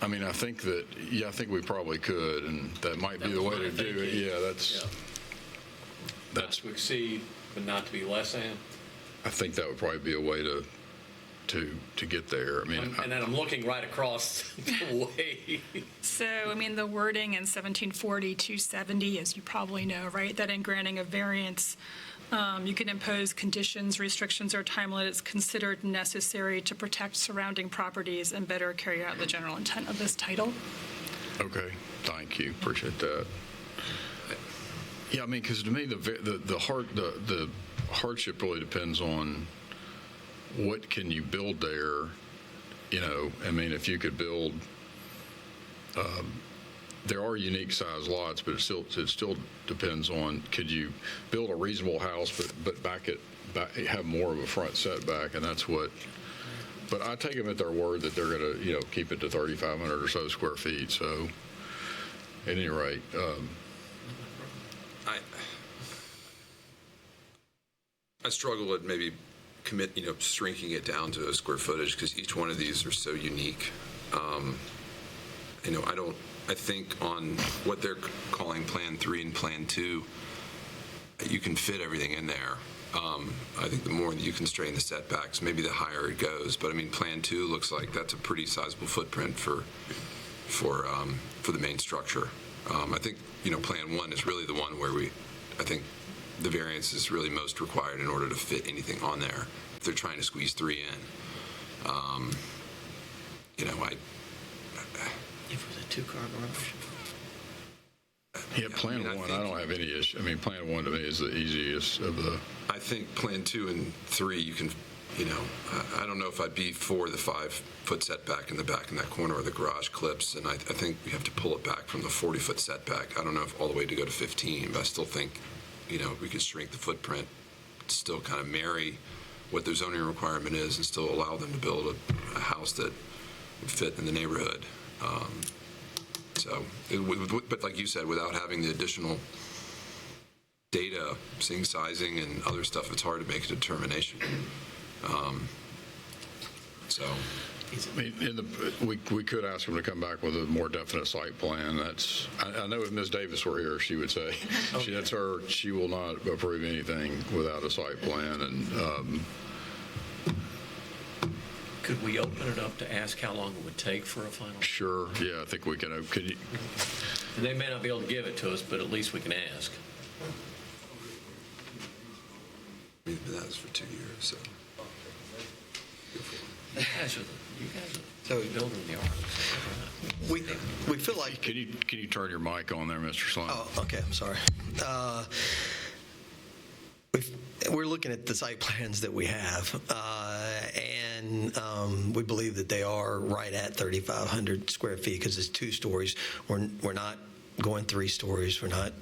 I mean, I think we probably could, and that might be the way to do it. Yeah, Not to exceed, but not to be less than. I think that would probably be a way to get there. I mean, And then I'm looking right across the way. So, I mean, the wording in 1740-270, as you probably know, right, that in granting a variance, you can impose conditions, restrictions, or time limits considered necessary to protect surrounding properties and better carry out the general intent of this title. okay, thank you, appreciate that. Yeah, I mean, because to me, the hardship really depends on what can you build there. I mean, if you could build, there are unique size lots, but it still depends on, could you build a reasonable house, but have more of a front setback, and that's what. But I take them at their word that they're going to, keep it to 3,500 or so square feet. So, at any rate. I struggle with maybe shrinking it down to a square footage because each one of these are so unique. I think on what they're calling Plan 3 and Plan 2, you can fit everything in there. I think the more that you constrain the setbacks, maybe the higher it goes. But I mean, Plan 2 looks like that's a pretty sizable footprint for the main structure. I think Plan 1 is really the one where I think the variance is really most required in order to fit anything on there. If they're trying to squeeze 3 in, If it was a two-car garage. Yeah, Plan 1, I don't have any issue. I mean, Plan 1 to me is the easiest of the. I think Plan 2 and 3, you can, I don't know if I'd be for the 5-foot setback in the back in that corner where the garage clips, and I think we have to pull it back from the 40-foot setback. I don't know if all the way to go to 15, but I still think, we could shrink the footprint, still kind of marry what their zoning requirement is and still allow them to build a house that would fit in the neighborhood. But like you said, without having the additional data, seeing sizing and other stuff, it's hard to make a determination. I mean, we could ask them to come back with a more definite site plan. I know if Ms. Davis were here, she would say, that's her, she will not approve anything without a site plan. And Could we open it up to ask how long it would take for a final? sure, yeah, I think we can. Could you? And they may not be able to give it to us, but at least we can ask. That was for 2 years, so. You guys are building the arcs. We feel like. Can you turn your mic on there, Mr. Sloan? Oh, okay, I'm sorry. We're looking at the site plans that we have, and we believe that they are right at 3,500 square feet because it's 2 stories. We're not going 3 stories. We're not,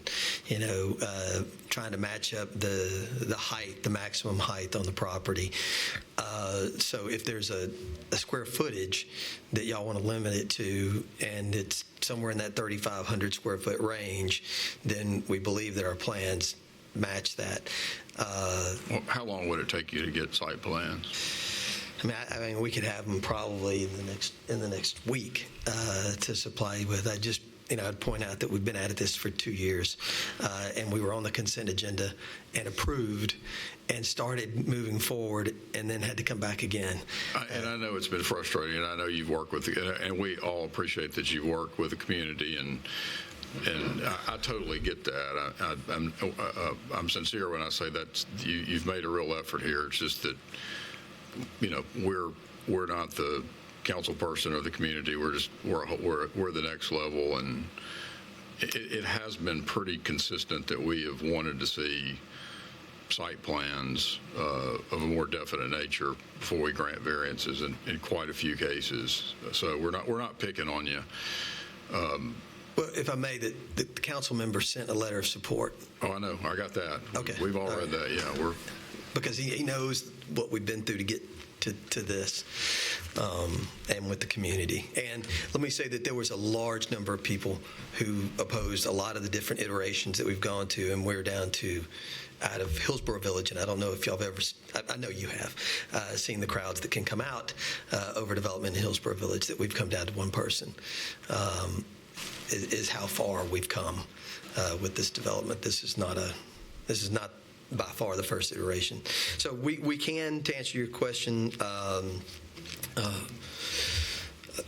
trying to match up the height, the maximum height on the property. So if there's a square footage that y'all want to limit it to, and it's somewhere in that 3,500 square foot range, then we believe that our plans match that. Well, how long would it take you to get site plans? I mean, we could have them probably in the next week to supply you with. I'd point out that we've been at this for 2 years, and we were on the consent agenda and approved and started moving forward and then had to come back again. And I know it's been frustrating, and I know you've worked with, and we all appreciate that you've worked with the community, and I totally get that. I'm sincere when I say that you've made a real effort here. It's just that, we're not the council person or the community. We're the next level, and it has been pretty consistent that we have wanted to see site plans of a more definite nature before we grant variances in quite a few cases. So we're not picking on you. Well, if I may, the council member sent a letter of support. Oh, I know. I got that. Okay. We've all read that. Yeah, Because he knows what we've been through to get to this, and with the community. And let me say that there was a large number of people who opposed a lot of the different iterations that we've gone to, and we're down to out of Hillsborough Village, and I don't know if y'all have ever, I know you have, seen the crowds that can come out over development in Hillsborough Village, that we've come down to one person, is how far we've come with this development. This is not by far the first iteration. So we can, to answer your question,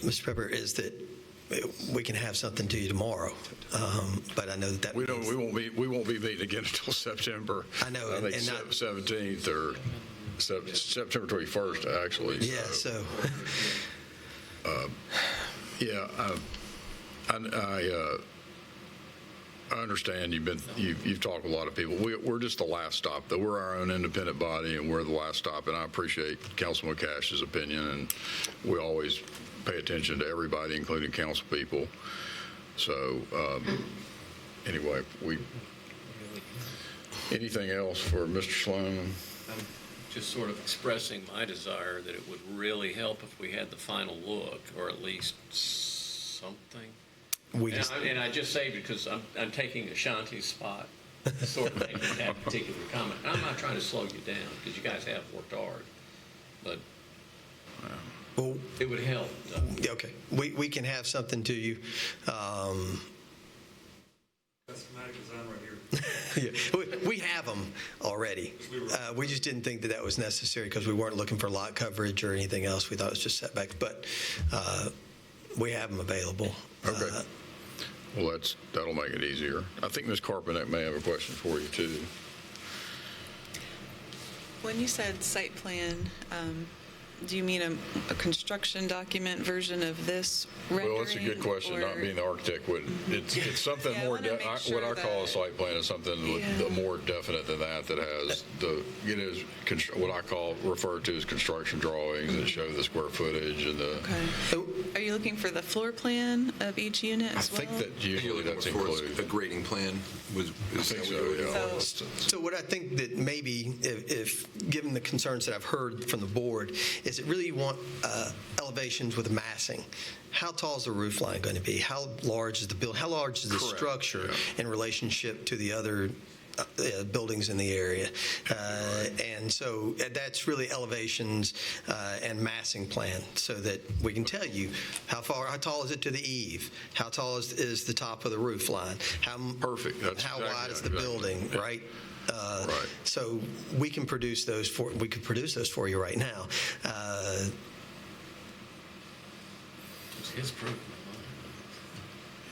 Mr. Pepper, is that we can have something to you tomorrow, but I know that we won't be meeting again until September. I know, I think 17th or September 21st, actually. Yeah. So. Yeah. I understand you've talked with a lot of people. We're just the last stop, though. We're our own independent body, and we're the last stop. And I appreciate Councilman Cash's opinion, and we always pay attention to everybody, including council people. So anyway, anything else for Mr. Sloan? I'm just sort of expressing my desire that it would really help if we had the final look, or at least something. And I just say because I'm taking Ashanti's spot, sort of making that particular comment. And I'm not trying to slow you down, because you guys have worked hard, but it would help. Okay, we can have something to you. That's schematic design right here. Yeah, we have them already. We just didn't think that was necessary because we weren't looking for lot coverage or anything else. We thought it was just setbacks, but we have them available. Okay. Well, that'll make it easier. I think Ms. Carpenter may have a question for you, too. When you said site plan, do you mean a construction document version of this rendering? Well, that's a good question. Not being the architect would. It's something more. What I call a site plan is something more definite than that. That has what I refer to as construction drawings that show the square footage and the. Okay. Are you looking for the floor plan of each unit as well? I think that usually that's included. A grading plan was. I think so. Yeah. So what I think that maybe, if given the concerns that I've heard from the board, is it really you want elevations with massing. How tall is the roof line going to be? How large is the building? How large is the structure in relationship to the other buildings in the area? And so that's really elevations and massing plan, so that we can tell you how tall is it to the eave? How tall is the top of the roof line? Perfect. That's how exactly wide is the building, right? Right. So we can produce those for you right now. His proof.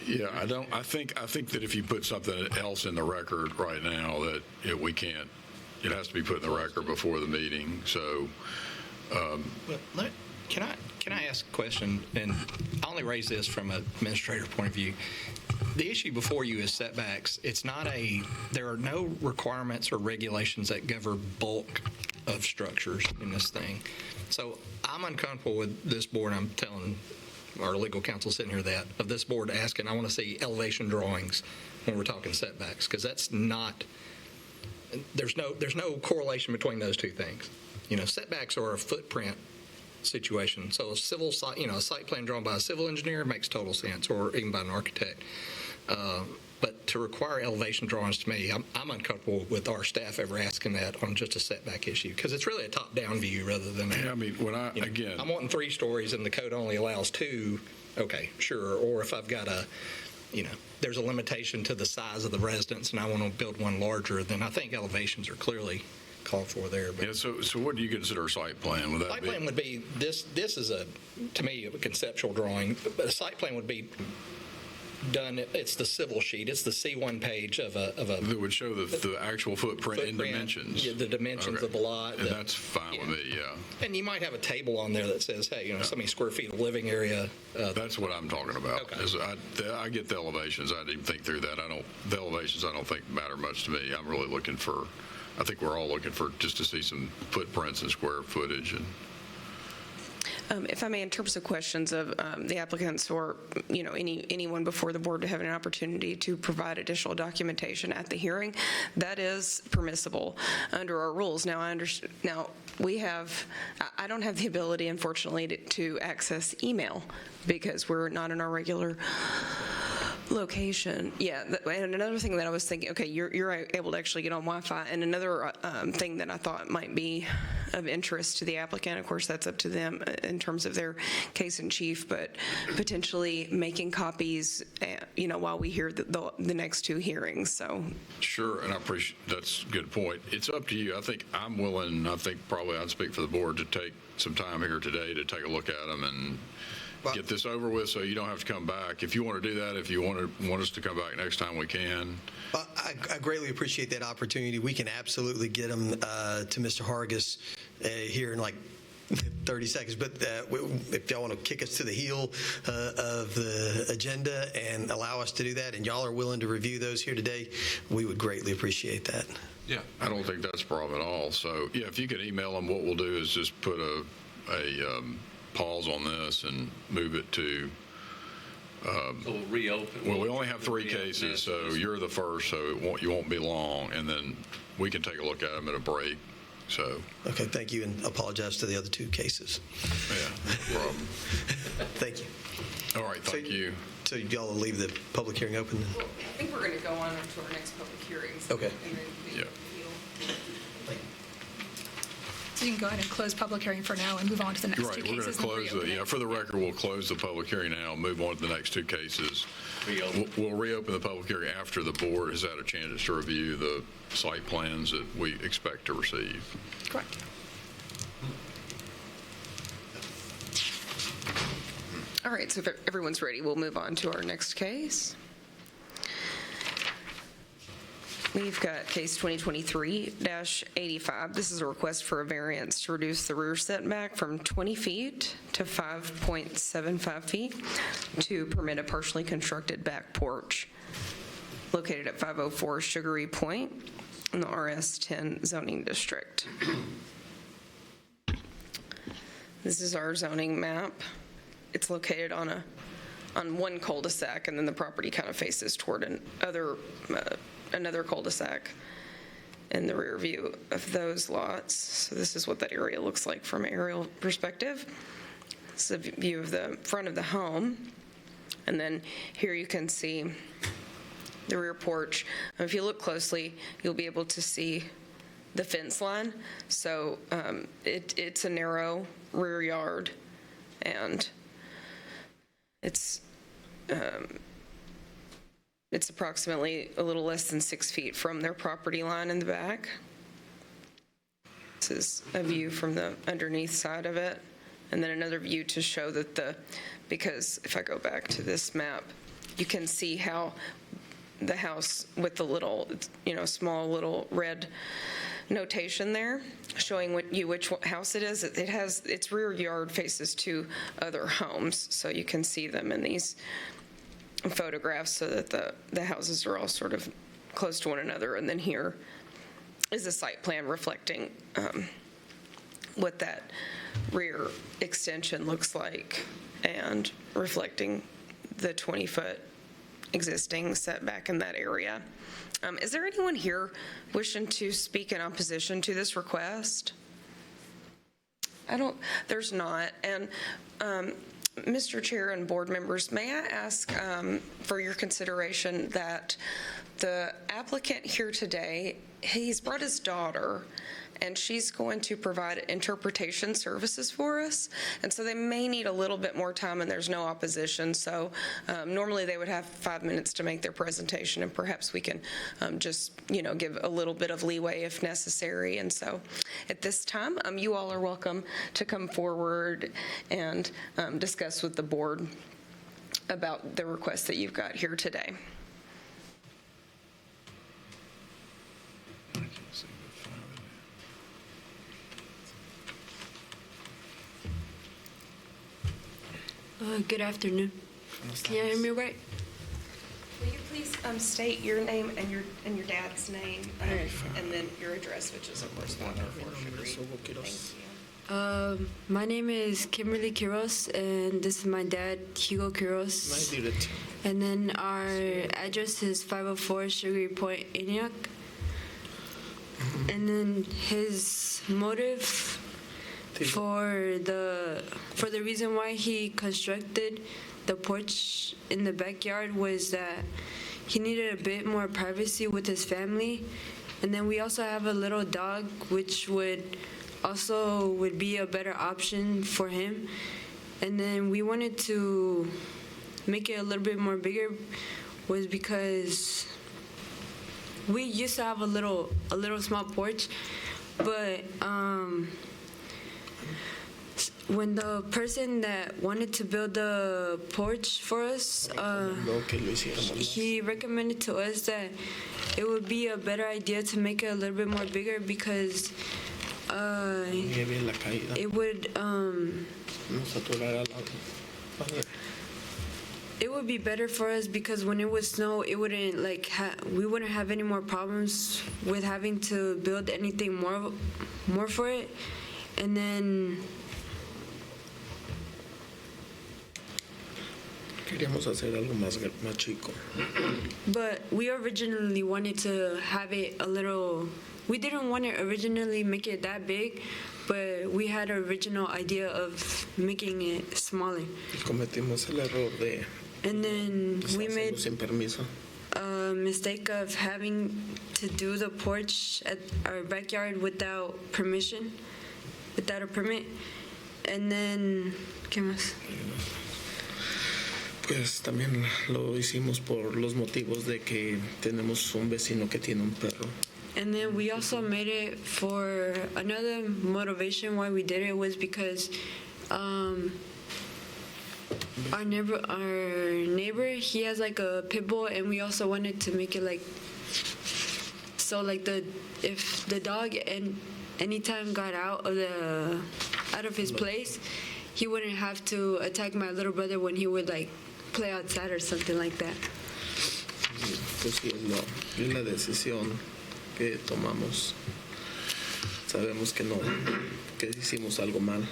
Yeah, I think that if you put something else in the record right now, that we can't. It has to be put in the record before the meeting. So. Can I ask a question? And I only raise this from an administrator point of view. The issue before you is setbacks. There are no requirements or regulations that govern bulk of structures in this thing. So I'm uncomfortable with this board. I'm telling our legal counsel sitting here that of this board asking, I want to see elevation drawings when we're talking setbacks, because that's not. There's no correlation between those two things. Setbacks are a footprint situation. So a site plan drawn by a civil engineer makes total sense, or even by an architect. But to require elevation drawings, to me, I'm uncomfortable with our staff ever asking that on just a setback issue, because it's really a top-down view rather than. I mean, again, I'm wanting 3 stories and the code only allows 2. Okay, sure. Or if I've got there's a limitation to the size of the residence and I want to build one larger, then I think elevations are clearly called for there. But so what do you consider a site plan? Would that site plan would be this is to me a conceptual drawing, but a site plan would be done, it's the civil sheet, it's the C1 page of a That would show the actual footprint in footprint, dimensions. yeah, the dimensions Okay. of the lot. And that's fine with me, yeah. And you might have a table on there that says, hey, so many square feet of living area. That's what I'm talking about. Okay. Is I get the elevations. I didn't think through that. The elevations I don't think matter much to me. I'm really looking for, I think we're all looking for just to see some footprints and square footage. And If I may, in terms of questions of the applicants or, anyone before the board to have an opportunity to provide additional documentation at the hearing, that is permissible under our rules. Now, I understand. Now, I don't have the ability, unfortunately, to access email because we're not in our regular location. Yeah, and another thing that I was thinking, okay, you're able to actually get on Wi-Fi, and another thing that I thought might be of interest to the applicant, of course, that's up to them in terms of their case in chief, but potentially making copies, while we hear the next two hearings. So sure, and I appreciate that's a good point. It's up to you. I think I'm willing. I think probably I'd speak for the board to take some time here today to take a look at them and get this over with so you don't have to come back. If you want to do that, if you want us to come back next time, we can. I greatly appreciate that opportunity. We can absolutely get them to Mr. Hargis here in like 30 seconds. But if y'all want to kick us to the heel of the agenda and allow us to do that, and y'all are willing to review those here today, we would greatly appreciate that. Yeah, I don't think that's a problem at all. So, yeah, if you could email them, what we'll do is just put a pause on this and move it to. So we'll reopen. Well, we only have 3 cases, so you're the first, so you won't be long, and then we can take a look at them at a break. So. Okay, thank you, and apologize to the other 2 cases. Yeah, no problem. Thank you. All right, thank you. So y'all will leave the public hearing open? I think we're going to go on to our next public hearings. Okay. Yeah. So you can go ahead and close public hearing for now and move on to the next Right, two we're going cases. to close for the record, we'll close the public hearing now, move on to the next 2 cases. We'll reopen the public hearing after the board has had a chance to review the site plans that we expect to receive. Correct. All right, so if everyone's ready, we'll move on to our next case. We've got case 2023-85. This is a request for a variance to reduce the rear setback from 20 feet to 5.75 feet to permit a partially constructed back porch located at 504 Sugary Point in the RS-10 zoning district. This is our zoning map. It's located on one cul-de-sac, and then the property kind of faces toward another cul-de-sac in the rear view of those lots. So this is what that area looks like from an aerial perspective. This is a view of the front of the home. And then here you can see the rear porch. If you look closely, you'll be able to see the fence line. So it's a narrow rear yard, and it's approximately a little less than 6 feet from their property line in the back. This is a view from the underneath side of it, and then another view to show that because if I go back to this map, you can see how the house with the little, small little red notation there, showing which house it is. It has its rear yard faces 2 other homes, so you can see them in these photographs so that the houses are all sort of close to one another. And then here is a site plan reflecting what that rear extension looks like and reflecting the 20-foot existing setback in that area. Is there anyone here wishing to speak in opposition to this request? There's not. And Mr. Chair and board members, may I ask for your consideration that the applicant here today, he's brought his daughter, and she's going to provide interpretation services for us. And so they may need a little bit more time, and there's no opposition. So normally they would have 5 minutes to make their presentation, and perhaps we can just, give a little bit of leeway if necessary. And so at this time, you all are welcome to come forward and discuss with the board about the request that you've got here today. Good afternoon. Can you hear me right? Will you please state your name and your dad's name, and then your address, which is of course 504 Street. Thank you. My name is Kimberly Quiroz, and this is my dad, Hugo Quiroz. And then our address is 504 Sugar Point, Antioch. And then his motive for the reason why he constructed the porch in the backyard was that he needed a bit more privacy with his family. And then we also have a little dog, which would be a better option for him. And then we wanted to make it a little bit more bigger was because we used to have a little small porch, but when the person that wanted to build the porch for us, he recommended to us that it would be a better idea to make it a little bit more bigger because it would be better for us because when it would snow, it wouldn't we wouldn't have any more problems with having to build anything more for it. And then queríamos hacer algo más chico. But we originally wanted to have it a little. We didn't want to originally make it that big, but we had an original idea of making it smaller. Cometimos el error de. And then we made sin permiso. a mistake of having to do the porch at our backyard without permission, without a permit. And then, ¿qué más? Pues también lo hicimos por los motivos de que tenemos un vecino que tiene un perro. And then we also made it for another motivation why we did it was because our neighbor, he has like a pit bull, and we also wanted to make it like so like if the dog anytime got out of his place, he wouldn't have to attack my little brother when he would like play outside or something like that. Pues sí, es la decisión que tomamos. Sabemos que hicimos algo mal.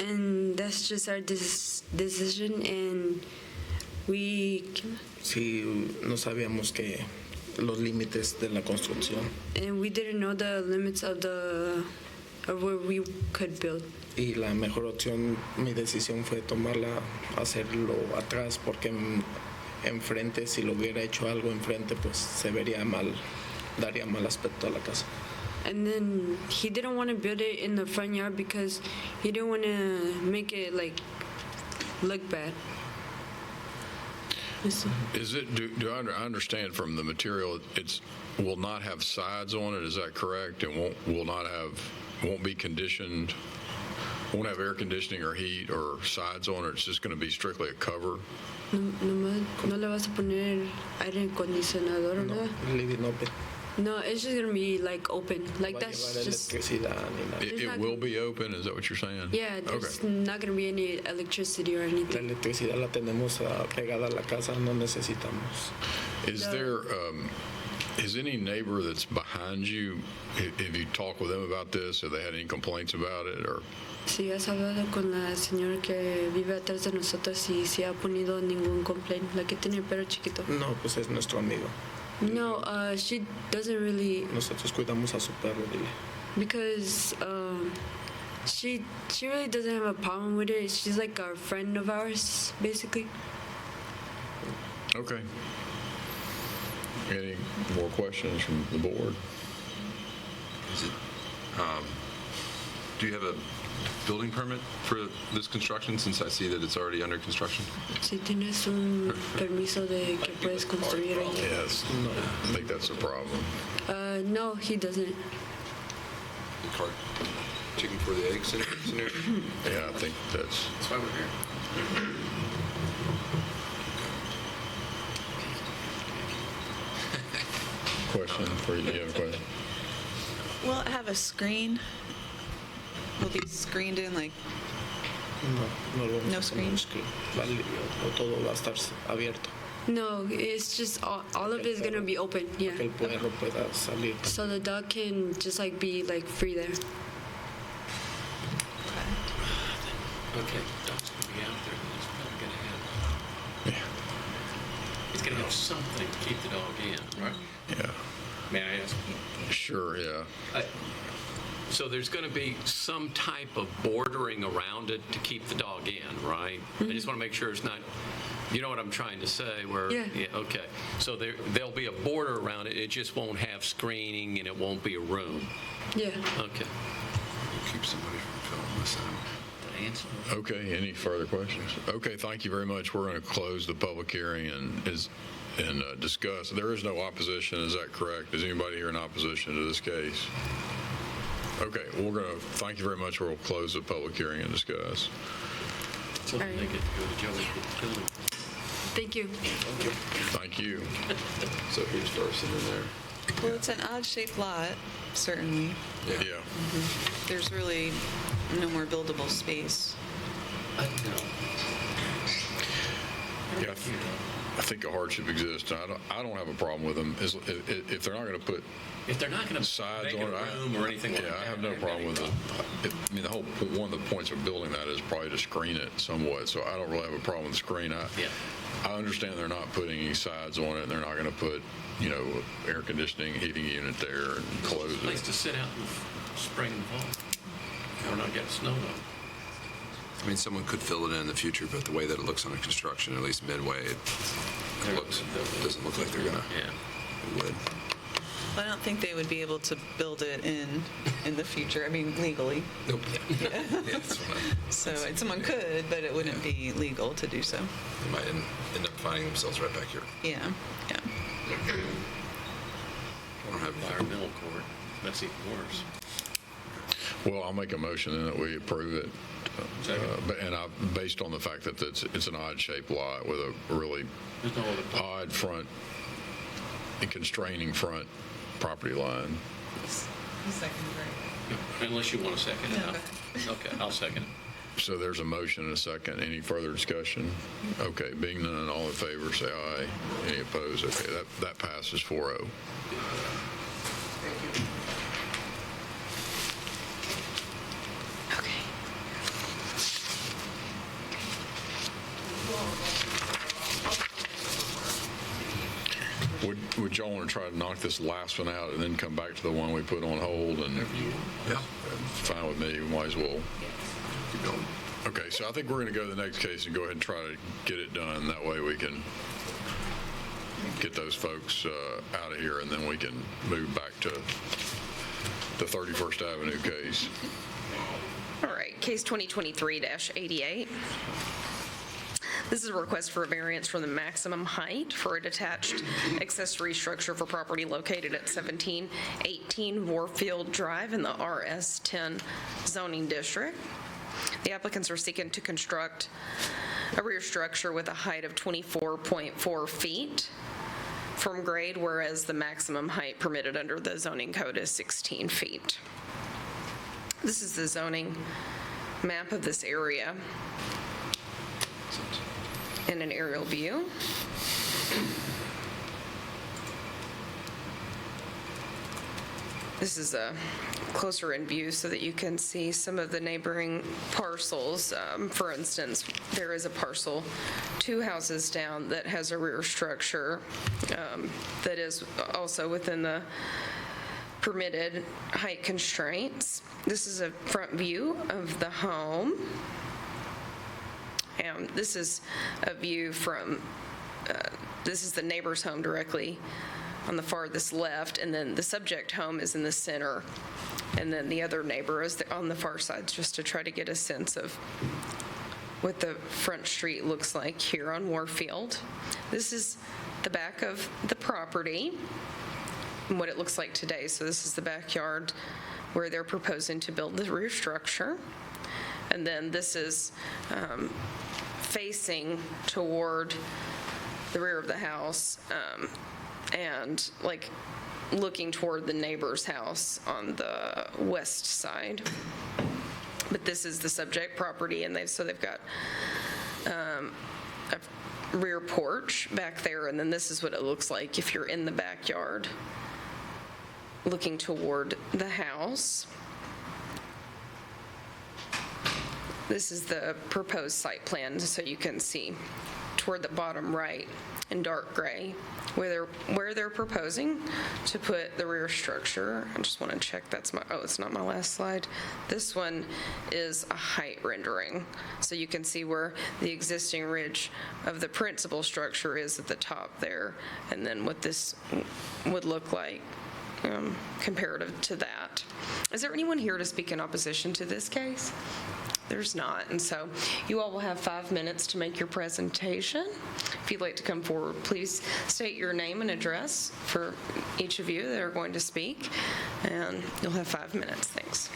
And that's just our decision, and Sí, no sabíamos que los límites de la construcción. And we didn't know the limits of where we could build. Y la mejor opción, mi decisión fue hacerlo atrás, porque enfrente, si lo hubiera hecho algo enfrente, pues se vería mal, daría mal aspecto a la casa. And then he didn't want to build it in the front yard because he didn't want to make it like look bad. Is it, do I understand from the material, it will not have sides on it, is that correct? It won't be conditioned, won't have air conditioning or heat or sides on it, it's just going to be strictly a cover? No le vas a poner aire acondicionador, ¿verdad? Leave it open. No, it's just gonna be like open. Like that's just. It will be open, is that what you're saying? Yeah, there's Okay. not gonna be any electricity or anything. La electricidad la tenemos pegada a la casa, no necesitamos. Is any neighbor that's behind you, have you talked with them about this? Have they had any complaints about it, or? Sí, has hablado con la señora que vive atrás de nosotros y si ha ponido ningún complaint, la que tiene el perro chiquito. No, pues es nuestro amigo. No, she doesn't really. Nosotros cuidamos a su perro, dile. Because she really doesn't have a problem with it. She's like a friend of ours, basically. Okay. Any more questions from the board? Do you have a building permit for this construction, since I see that it's already under construction? Si tienes un permiso de que puedes construir ahí. Yes, I think that's a problem. No, he doesn't. The cart, chicken for the egg scenario? Yeah, I think that's That's why we're here. question for you? You have a question? Will it have a screen? Will it be screened in, like, No lo vamos No a screen? poner screen. O todo va a estar abierto. No, it's just all of it is gonna be open, yeah. Que el perro pueda salir. So the dog can just like be like free there. Okay, dog's gonna be out there, and he's probably gonna have, he's gonna have something to keep the dog in, right? Yeah. May I ask? Sure, yeah. So there's going to be some type of bordering around it to keep the dog in, right? I just want to make sure it's not, you know what I'm trying to say, where, Yeah. okay. So there'll be a border around it, it just won't have screening and it won't be a room. Yeah. Okay. Keep somebody from filming this out. Did I answer? Okay, any further questions? Okay, thank you very much. We're going to close the public hearing and discuss. There is no opposition, is that correct? Is anybody here in opposition to this case? Okay, we're going to, thank you very much. We'll close the public hearing and discuss. So they get to go to Joey's building. Thank you. Thank you. So here's Davidson in there. well, it's an odd-shaped lot, certainly. Yeah. There's really no more buildable space. I know. Yeah, I think a hardship exists. I don't have a problem with them if they're not going to put If they're not going to sides make on a it. room or anything like that. Yeah, I have no problem with it. I mean, one of the points of building that is probably to screen it somewhat. So I don't really have a problem with the screen. I understand they're not putting any sides on it, and they're not going to put, air conditioning, heating unit there and close It's a place it. to sit out in the spring and fall. Or not get snow on. I mean, someone could fill it in the future, but the way that it looks under construction, at least midway, it doesn't look like they're gonna. Yeah. It would. I don't think they would be able to build it in the future, I mean, legally. Nope. Yeah, that's what So someone could, but it wouldn't be legal to do so. they might end up finding themselves right back here. Yeah, yeah. I don't have Environmental court, that's even worse. Well, I'll make a motion then that we approve it. Based on the fact that it's an odd-shaped lot with a really There's no other. odd front and constraining front property line. Unless you want to second it. No, go Okay, I'll second it. So there's a motion and a second. Any further discussion? Okay, being none, all in favor, say aye. Any opposed? Okay, that passes 4-0. Okay. Would y'all want to try to knock this last one out and then come back to the one we put on hold? And Yeah. fine with me. We might as well. Keep going. Okay, so I think we're going to go to the next case and go ahead and try to get it done. That way we can get those folks out of here, and then we can move back to the 31st Avenue case. All right, case 2023-88. This is a request for a variance from the maximum height for a detached accessory structure for property located at 1718 Warfield Drive in the RS10 zoning district. The applicants are seeking to construct a rear structure with a height of 24.4 feet from grade, whereas the maximum height permitted under the zoning code is 16 feet. This is the zoning map of this area in an aerial view. This is a closer in view so that you can see some of the neighboring parcels. For instance, there is a parcel 2 houses down that has a rear structure that is also within the permitted height constraints. This is a front view of the home. And this is a view from, this is the neighbor's home directly on the farthest left, and then the subject home is in the center, and then the other neighbor is on the far side, just to try to get a sense of what the front street looks like here on Warfield. This is the back of the property and what it looks like today. So this is the backyard where they're proposing to build the rear structure. And then this is facing toward the rear of the house, and like looking toward the neighbor's house on the west side. But this is the subject property, and they've got a rear porch back there, and then this is what it looks like if you're in the backyard looking toward the house. This is the proposed site plan, so you can see toward the bottom right in dark gray where they're proposing to put the rear structure. I just want to check it's not my last slide. This one is a height rendering. So you can see where the existing ridge of the principal structure is at the top there, and then what this would look like comparative to that. Is there anyone here to speak in opposition to this case? There's not, and so you all will have 5 minutes to make your presentation. If you'd like to come forward, please state your name and address for each of you that are going to speak, and you'll have 5 minutes. Thanks.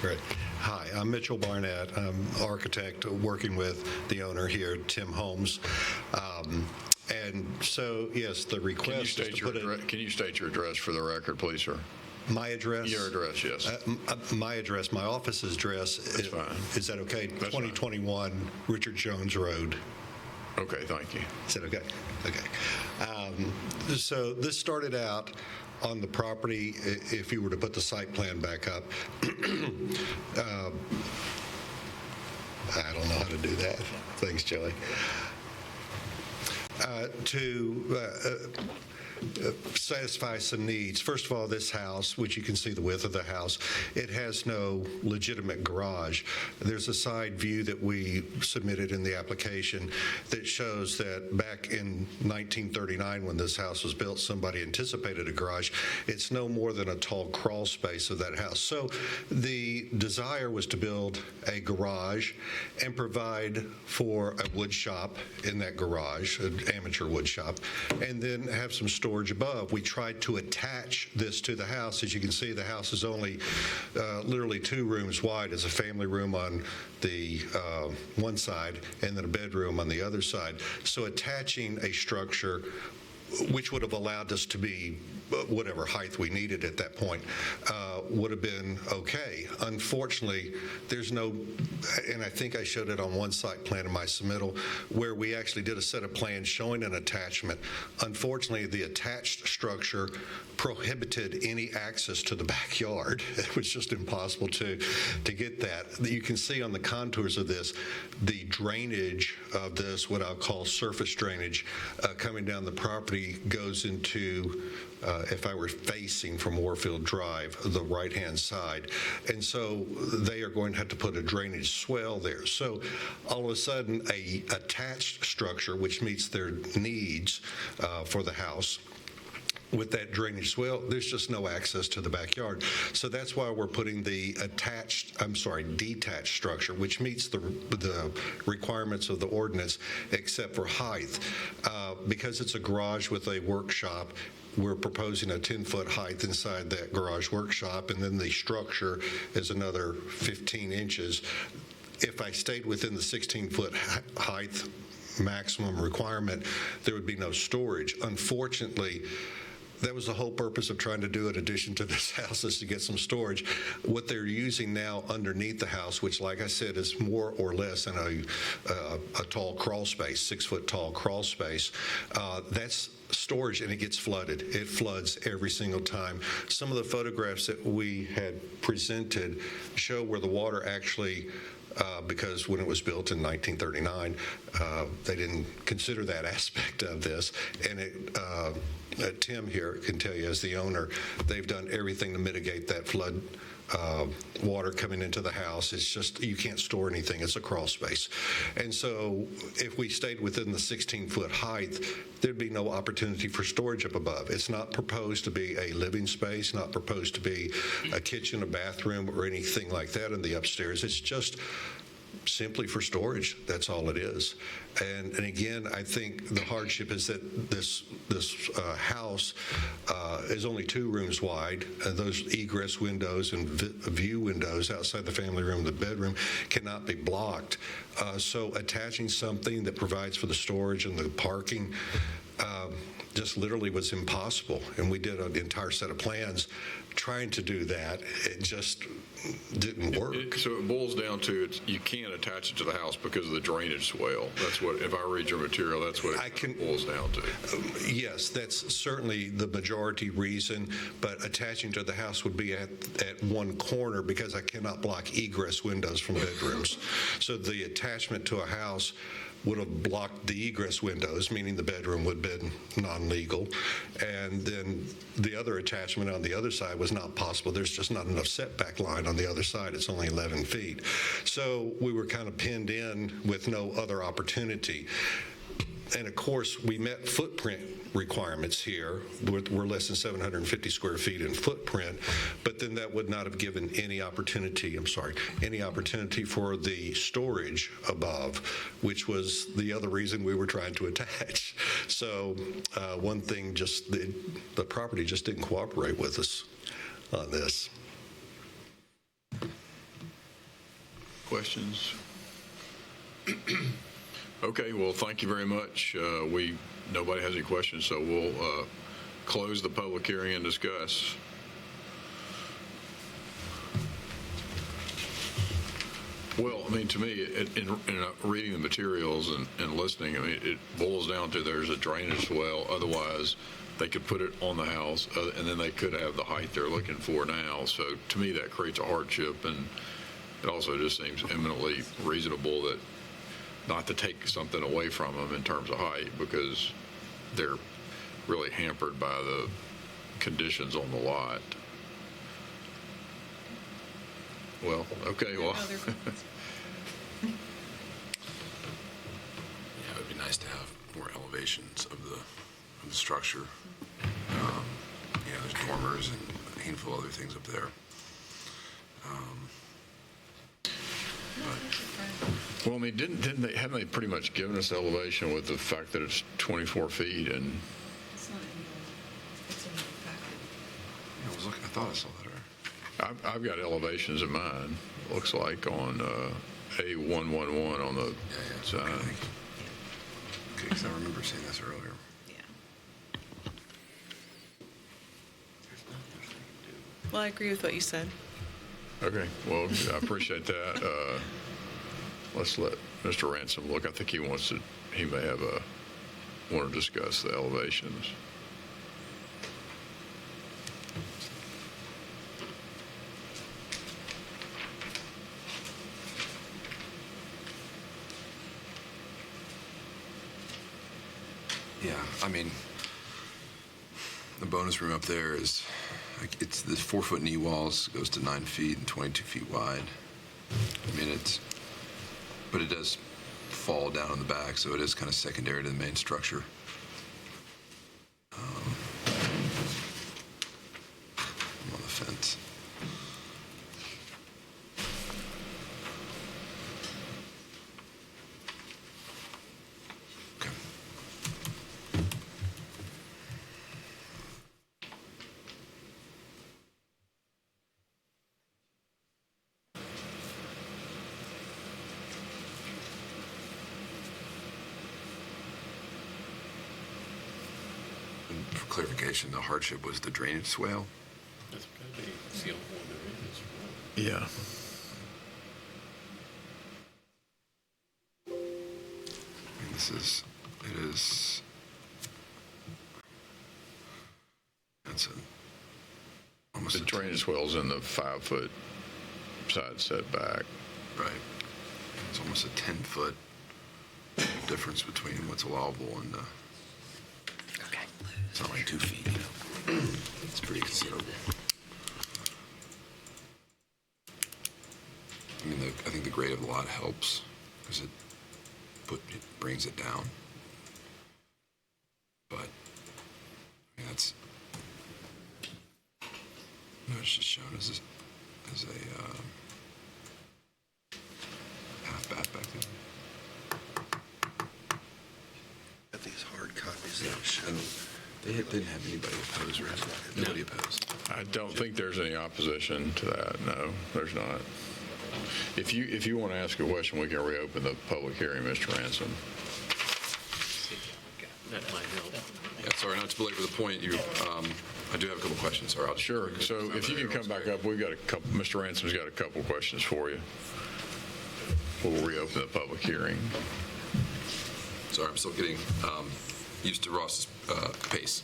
Great. Hi, I'm Mitchell Barnett. I'm architect working with the owner here, Tim Holmes. And so, yes, the request is to put it... Can you state your address for the record, please, sir? My address? Your address, yes. My address, my office's address. That's fine. Is that okay? That's 2021 Richard Jones Road. Okay, thank you. Is that okay? Okay. So this started out on the property, if you were to put the site plan back up. I don't know how to do that. Thanks, Joey. Satisfy some needs. First of all, this house, which you can see the width of the house, it has no legitimate garage. There's a side view that we submitted in the application that shows that back in 1939, when this house was built, somebody anticipated a garage. It's no more than a tall crawl space of that house. So the desire was to build a garage and provide for a wood shop in that garage, an amateur wood shop, and then have some storage above. We tried to attach this to the house. As you can see, the house is only literally 2 rooms wide. It's a family room on the one side and then a bedroom on the other side. So attaching a structure which would have allowed us to be whatever height we needed at that point, would have been okay. Unfortunately, there's no, and I think I showed it on one site plan in my submittal, where we actually did a set of plans showing an attachment. Unfortunately, the attached structure prohibited any access to the backyard. It was just impossible to get that. You can see on the contours of this, the drainage of this, what I'll call surface drainage, coming down the property goes into, if I were facing from Warfield Drive, the right-hand side. And so they are going to have to put a drainage swell there. So all of a sudden, a attached structure, which meets their needs for the house, with that drainage swell, there's just no access to the backyard. So that's why we're putting the detached structure, which meets the requirements of the ordinance, except for height. Because it's a garage with a workshop, we're proposing a 10-foot height inside that garage workshop, and then the structure is another 15 inches. If I stayed within the 16-foot height maximum requirement, there would be no storage. Unfortunately, that was the whole purpose of trying to do an addition to this house, is to get some storage. What they're using now underneath the house, which, like I said, is more or less than a tall crawl space, 6-foot tall crawl space, that's storage, and it gets flooded. It floods every single time. Some of the photographs that we had presented show where the water actually, because when it was built in 1939, they didn't consider that aspect of this. And Tim here can tell you, as the owner, they've done everything to mitigate that flood water coming into the house. It's just, you can't store anything. It's a crawl space. And so if we stayed within the 16-foot height, there'd be no opportunity for storage up above. It's not proposed to be a living space, not proposed to be a kitchen, a bathroom, or anything like that in the upstairs. It's just simply for storage. That's all it is. And again, I think the hardship is that this house is only 2 rooms wide. Those egress windows and view windows outside the family room, the bedroom, cannot be blocked. So attaching something that provides for the storage and the parking, just literally was impossible. And we did an entire set of plans trying to do that. It just didn't work. So it boils down to you can't attach it to the house because of the drainage swell. That's what, if I read your material, that's what it boils down to. Yes, that's certainly the majority reason, but attaching to the house would be at one corner because I cannot block egress windows from bedrooms. So the attachment to a house would have blocked the egress windows, meaning the bedroom would have been non-legal. And then the other attachment on the other side was not possible. There's just not enough setback line on the other side. It's only 11 feet. So we were kind of pinned in with no other opportunity. And of course, we met footprint requirements here. We're less than 750 square feet in footprint, but then that would not have given any opportunity for the storage above, which was the other reason we were trying to attach. So one thing, just the property just didn't cooperate with us on this. Questions? Okay, well, thank you very much. Nobody has any questions, so we'll close the public hearing and discuss. Well, I mean, to me, in reading the materials and listening, I mean, it boils down to there's a drainage swell. Otherwise, they could put it on the house, and then they could have the height they're looking for now. So to me, that creates a hardship, and it also just seems eminently reasonable that not to take something away from them in terms of height, because they're really hampered by the conditions on the lot. Well, okay, well. Yeah, it would be nice to have more elevations of the structure. There's dormers and a handful of other things up there. Well, I mean, haven't they pretty much given us elevation with the fact that it's 24 feet and? It's not in the, it's in the packet. I was looking, I thought I saw that already. I've got elevations in mine, looks like on A111 on the side. Okay, because I remember seeing this earlier. Well, I agree with what you said. Okay, well, I appreciate that. Let's let Mr. Ransom look. I think he may have want to discuss the elevations. Yeah, I mean, the bonus room up there is, it's the 4-foot knee walls, goes to 9 feet and 22 feet wide. I mean, but it does fall down on the back, so it is kind of secondary to the main structure. I'm on the fence. For clarification, the hardship was the drainage swale? That's got to be the only one there is. Yeah. I mean, it is, that's almost The drainage swell's in the 5-foot side setback. Right. It's almost a 10-foot difference between what's allowable and it's not like 2 feet, It's pretty considerable. I mean, I think the grade of the lot helps because it brings it down. But I mean, it's just shown as a half bath back there. Got these hard copies that show. They didn't have anybody opposed, right? Nobody opposed. I don't think there's any opposition to that. No, there's not. If you want to ask a question, we can reopen the public hearing, Mr. Ransom. That might help. Yeah, sorry, not to belabor the point, I do have a couple questions. Sorry, Sure. So if you can come back up, we've got a couple, Mr. Ransom's got a couple questions for you. We'll reopen the public hearing. Sorry, I'm still getting used to Ross's pace.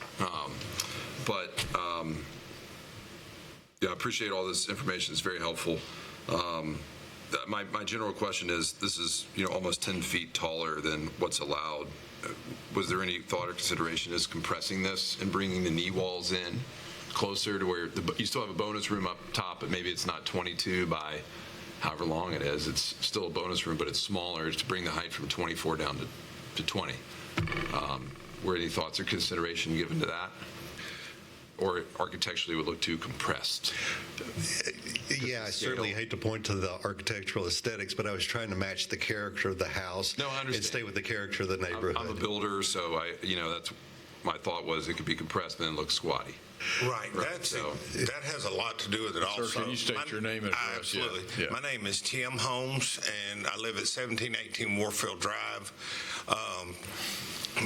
Yeah, I appreciate all this information. It's very helpful. My general question is, this is almost 10 feet taller than what's allowed. Was there any thought or consideration as compressing this and bringing the knee walls in closer to where you still have a bonus room up top, but maybe it's not 22 by however long it is. It's still a bonus room, but it's smaller to bring the height from 24 down to 20. Were any thoughts or consideration given to that? Or architecturally would look too compressed? Yeah, I certainly hate to point to the architectural aesthetics, but I was trying to match the character of the house. No, I understand. And stay with the character of the neighborhood. I'm a builder, so that's my thought was it could be compressed and then look squatty. Right. That has a lot to do with it also. Sir, can you state your name and address? Absolutely. Yeah. My name is Tim Holmes, and I live at 1718 Warfield Drive.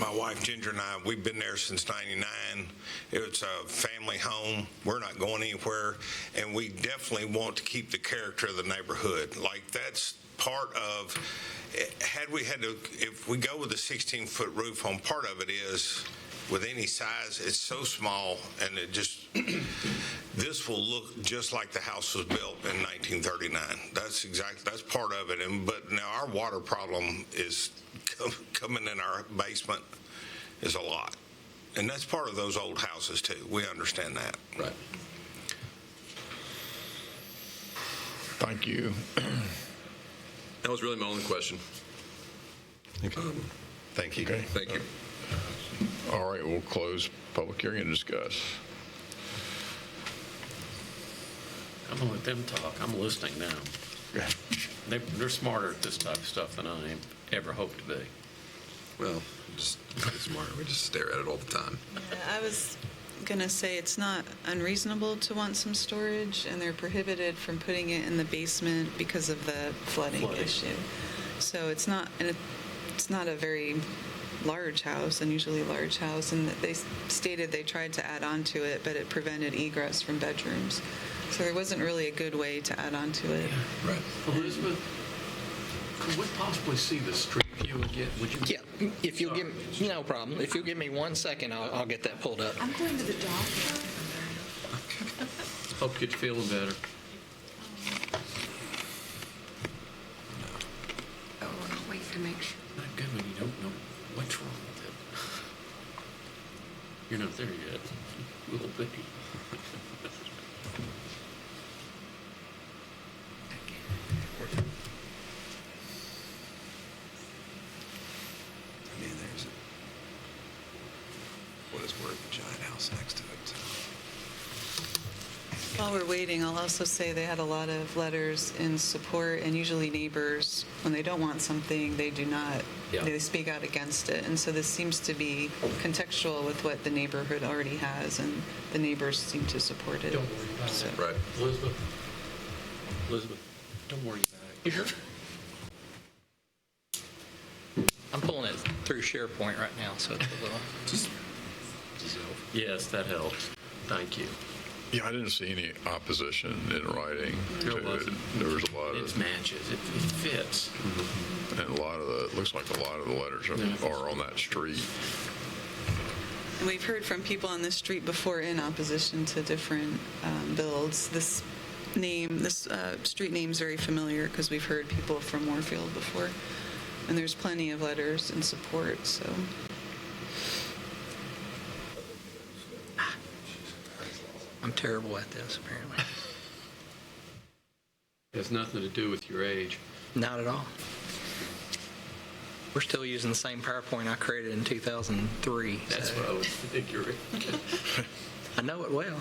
My wife Ginger and I, we've been there since '99. It's a family home. We're not going anywhere, and we definitely want to keep the character of the neighborhood. Like, that's part of, if we go with a 16-foot roof home, part of it is, with any size, it's so small, and this will look just like the house was built in 1939. That's part of it. But now our water problem is coming in our basement is a lot. And that's part of those old houses too. We understand that. Right. Thank you. That was really my only question. Thank you. Okay. Thank you. All right, we'll close public hearing and discuss. I'm gonna let them talk. I'm listening now. They're smarter at this type of stuff than I ever hoped to be. Well, just get smarter. We just stare at it all the time. Yeah, I was going to say it's not unreasonable to want some storage, and they're prohibited from putting it in the basement because of the flooding issue. So it's not a very large house, unusually large house, and they stated they tried to add on to it, but it prevented egress from bedrooms. So there wasn't really a good way to add on to it. Right. Elizabeth, could we possibly see the street view again? Would you? Yeah, if you'll give me, no problem. If you'll give me 1 second, I'll get that pulled up. I'm going to the doctor. Hope you get feeling better. Oh, I'll wait to make sure. Not good when you don't know what's wrong with it. You're not there yet. Will be. I mean, there's what is worth a giant house next to it. While we're waiting, I'll also say they had a lot of letters in support, and usually neighbors, when they don't want something, they do not, they speak out against it. And so this seems to be contextual with what the neighborhood already has, and the neighbors seem to support it. Don't worry about it. Right. Elizabeth, don't worry about it. I'm pulling it through SharePoint right now, so it's a little. Yes, that helps. Thank you. Yeah, I didn't see any opposition in writing There to it. wasn't. There was a lot It of, matches. It fits. and a lot of it looks like a lot of the letters are on that street. And we've heard from people on this street before in opposition to different builds. This street name's very familiar because we've heard people from Warfield before. And there's plenty of letters in support, so. I'm terrible at this, apparently. It has nothing to do with your age. Not at all. We're still using the same PowerPoint I created in 2003. That's what I was figuring. I know it well.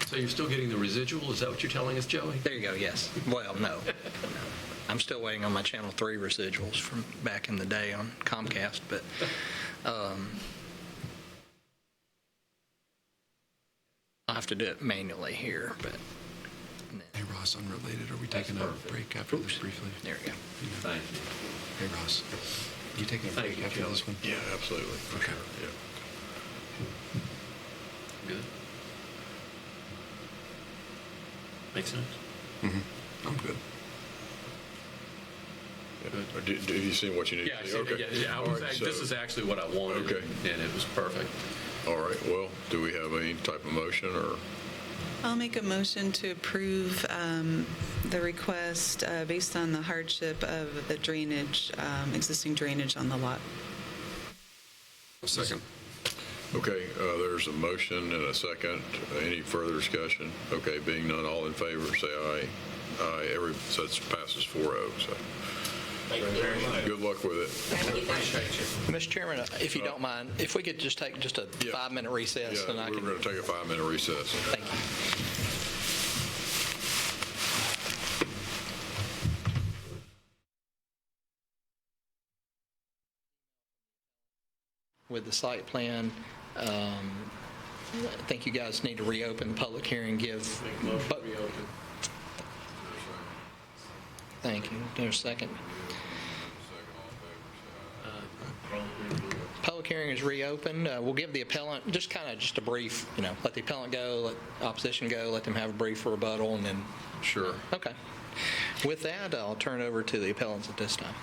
So you're still getting the residual? Is that what you're telling us, Joey? There you go, yes. Well, no. I'm still waiting on my Channel 3 residuals from back in the day on Comcast, but I'll have to do it manually here, but. Hey, Ross, unrelated. Are we taking a break after this briefly? There we go. Thank you. Hey, Ross. You taking a break after this one? Yeah, absolutely. Okay. Yeah. Good. Makes sense. I'm good. Or have you seen what you need Yeah, to see? Okay. yeah, All right, this is actually what I wanted. Okay. And it was perfect. All right, well, do we have any type of motion or? I'll make a motion to approve the request based on the hardship of the drainage, existing drainage on the lot. Second. Okay, there's a motion and a second. Any further discussion? Okay, being none, all in favor, say aye. Aye, so it passes 4-0, so. Thank you very much. Good luck with it. Mr. Chairman, if you don't mind, if we could just take just a 5-minute recess. Yeah, and I we're can. going to take a 5-minute recess. Thank you. With the site plan, I think you guys need to reopen the public hearing, Thank you. There's a second. Public hearing is reopened. We'll give the appellant just a brief, let the appellant go, let opposition go, let them have a brief rebuttal, and then. Sure. Okay. With that, I'll turn it over to the appellants at this time.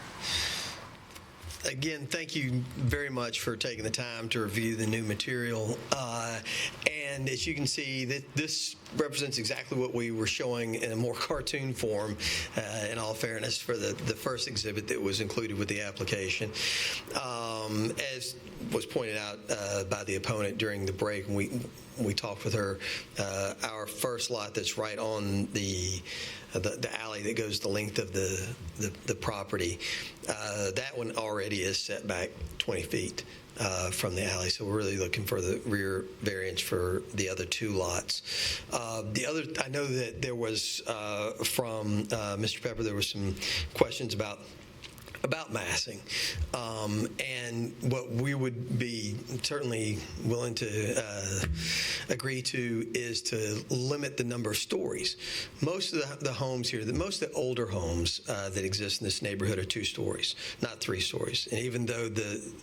Again, thank you very much for taking the time to review the new material. And as you can see, this represents exactly what we were showing in a more cartoon form, in all fairness, for the first exhibit that was included with the application. As was pointed out by the opponent during the break, when we talked with her, our first lot that's right on the alley that goes the length of the property, that one already is set back 20 feet from the alley. So we're really looking for the rear variance for the other two lots. I know that there was, from Mr. Pepper, there were some questions about massing. And what we would be certainly willing to agree to is to limit the number of stories. Most of the homes here, most of the older homes that exist in this neighborhood are 2 stories, not 3 stories. And even though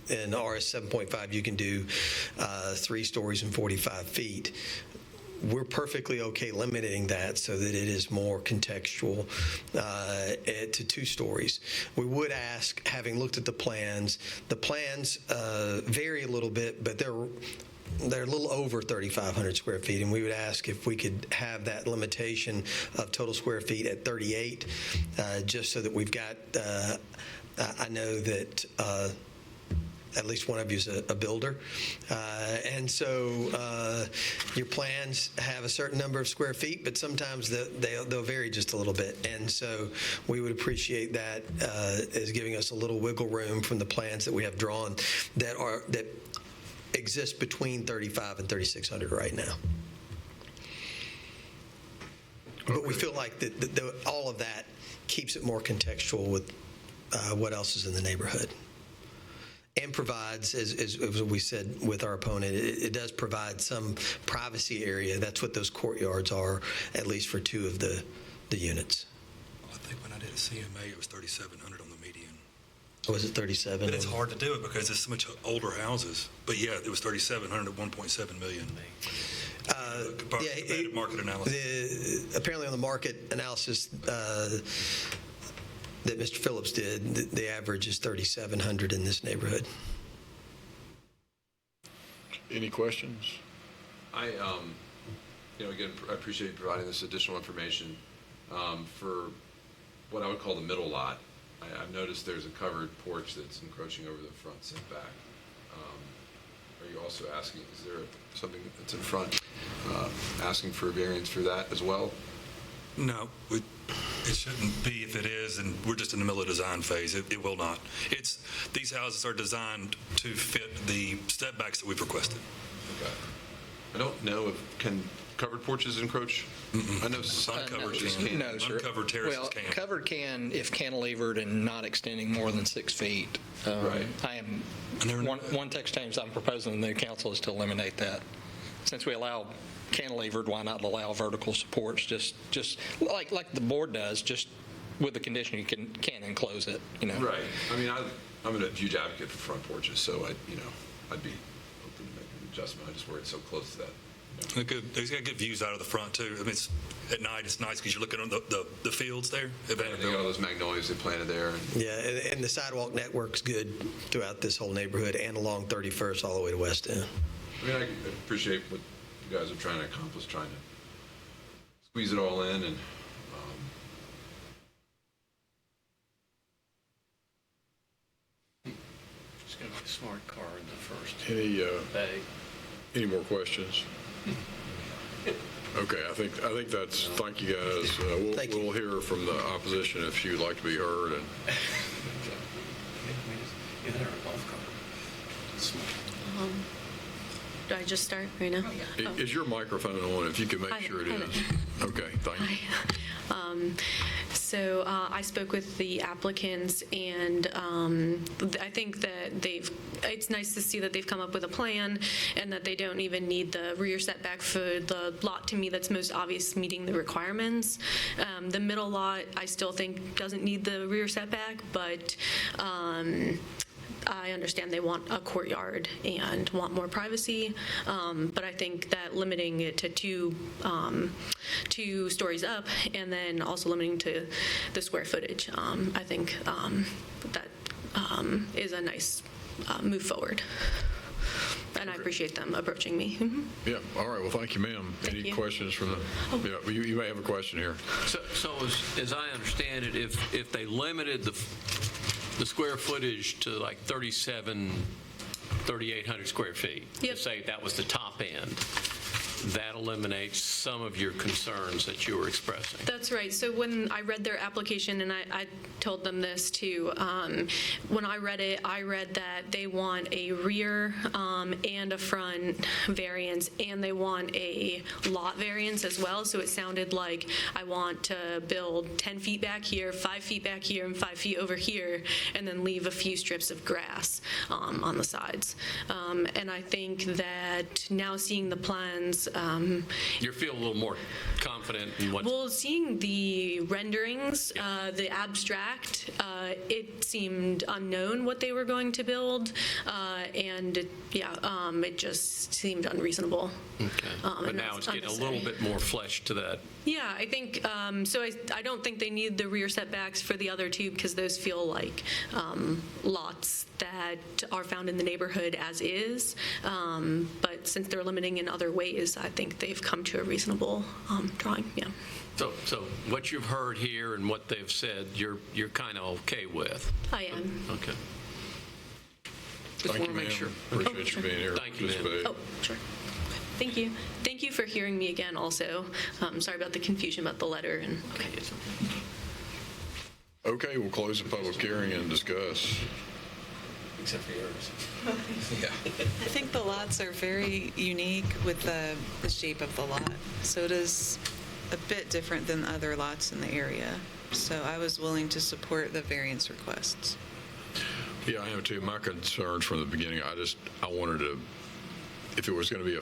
in RS 7.5 you can do 3 stories and 45 feet, we're perfectly okay limiting that so that it is more contextual to 2 stories. We would ask, having looked at the plans vary a little bit, but they're a little over 3,500 square feet, and we would ask if we could have that limitation of total square feet at 38, just so that we've got, I know that at least one of you is a builder. And so your plans have a certain number of square feet, but sometimes they'll vary just a little bit. And so we would appreciate that as giving us a little wiggle room from the plans that we have drawn that exist between 3,500 and 3,600 right now. But we feel like all of that keeps it more contextual with what else is in the neighborhood. And provides, as we said with our opponent, it does provide some privacy area. That's what those courtyards are, at least for 2 of the units. I think when I did a CMA, it was 3,700 on the median. Was it 37? But it's hard to do it because it's so much older houses. But yeah, it was 3,700 at 1.7 million. Comparative market analysis. Apparently on the market analysis that Mr. Phillips did, the average is 3,700 in this neighborhood. Any questions? Again, I appreciate you providing this additional information. For what I would call the middle lot, I've noticed there's a covered porch that's encroaching over the front setback. Are you also asking, is there something that's in front, asking for a variance for that as well? No, it shouldn't be. If it is, and we're just in the middle of design phase, it will not. These houses are designed to fit the setbacks that we've requested. Okay. I don't know can covered porches encroach? I know some covered can. No, sir. Uncovered terraces well, can. Covered can if cantilevered and not extending more than 6 feet. Right. One text change I'm proposing in the new council is to eliminate that. Since we allow cantilevered, why not allow vertical supports? Just like the board does, just with the condition you can enclose it. Right. I mean, I'm a huge advocate for front porches, so I'd be open to making an adjustment. I just worry it's so close to that. It's got good views out of the front too. I mean, at night it's nice because you're looking on the fields there. They got all those magnolias they planted there. Yeah, and the sidewalk network's good throughout this whole neighborhood and along 31st all the way to West End. I mean, I appreciate what you guys are trying to accomplish, trying to squeeze it all in, and It's going to be a smart car in the first Any, any more questions? Okay, I think that's, thank you guys. We'll hear from the opposition if you'd like to be heard. And Do I just start right now? Is your microphone on? If you can make sure it is. Okay, thank you. So I spoke with the applicants, and I think that it's nice to see that they've come up with a plan and that they don't even need the rear setback for the lot, to me, that's most obvious meeting the requirements. The middle lot, I still think doesn't need the rear setback, but I understand they want a courtyard and want more privacy, but I think that limiting it to two stories up and then also limiting to the square footage, I think that is a nice move forward. And I appreciate them approaching me. Mm-hmm. Yeah, all right, well, thank you, ma'am. Any questions from the, yeah, you may have a question here. So as I understand it, if they limited the square footage to like 3,800 square feet, Yep. to say that was the top end, that eliminates some of your concerns that you were expressing. That's right. So when I read their application, and I told them this too, when I read it, I read that they want a rear and a front variance, and they want a lot variance as well. So it sounded like I want to build 10 feet back here, 5 feet back here, and 5 feet over here, and then leave a few strips of grass on the sides. And I think that now seeing the plans, You feel a little more confident in what? well, seeing the renderings, the abstract, it seemed unknown what they were going to build, and it just seemed unreasonable. Okay. But now it's getting a little bit more flesh to that. Yeah, I think, so I don't think they need the rear setbacks for the other two, because those feel like lots that are found in the neighborhood as is. But since they're limiting in other ways, I think they've come to a reasonable drawing, yeah. So what you've heard here and what they've said, you're kind of okay with? I am. Okay. Thank you, ma'am. Appreciate you being here. Thank you, ma'am. Oh, sure. Thank you. Thank you for hearing me again also. Sorry about the confusion about the letter. And Okay, we'll close the public hearing and discuss. Except for yours. I think the lots are very unique with the shape of the lot. So it is a bit different than other lots in the area. So I was willing to support the variance requests. Yeah, I am too. My concerns from the beginning, I wanted to, if it was going to be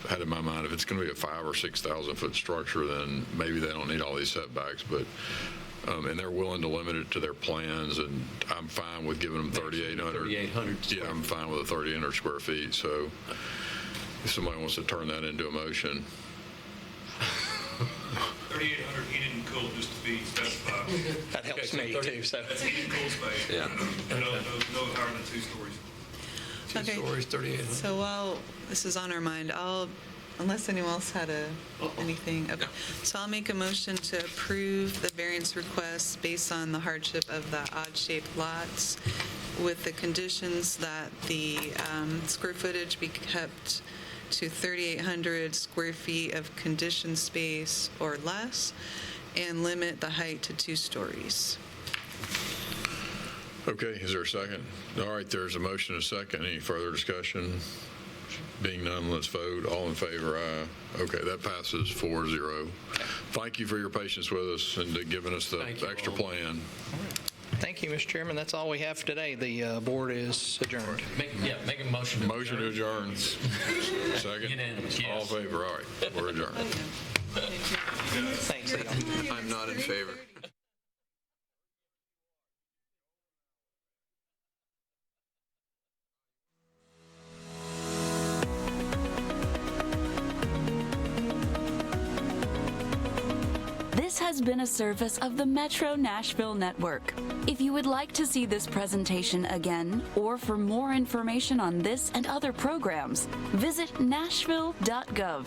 had in my mind, if it's going to be a 5,000 or 6,000 foot structure, then maybe they don't need all these setbacks, but, and they're willing to limit it to their plans, and I'm fine with giving them 3,800. 3,800. Yeah, I'm fine with the 3,800 square feet, so if somebody wants to turn that into a motion. 3,800 heated and cooled, just to be specified. That helps me too, so. That's heated and cool space. Yeah. No higher than 2 stories. Two stories, 3,800. So while this is on our mind, unless anyone else had anything. Okay. So I'll make a motion to approve the variance request based on the hardship of the odd-shaped lots with the conditions that the square footage be kept to 3,800 square feet of conditioned space or less, and limit the height to 2 stories. Okay, is there a second? All right, there's a motion and a second. Any further discussion? Being none, let's vote. All in favor, aye. Okay, that passes 4-0. Thank you for your patience with us and giving us the extra plan. Thank you, Mr. Chairman. That's all we have for today. The board is adjourned. Make a motion. Motion to adjourn. Second? Unanimous, yes. All in favor, all right, we're adjourned. Thanks, Leo. I'm not in favor. This has been a service of the Metro Nashville Network. If you would like to see this presentation again, or for more information on this and other programs, visit nashville.gov.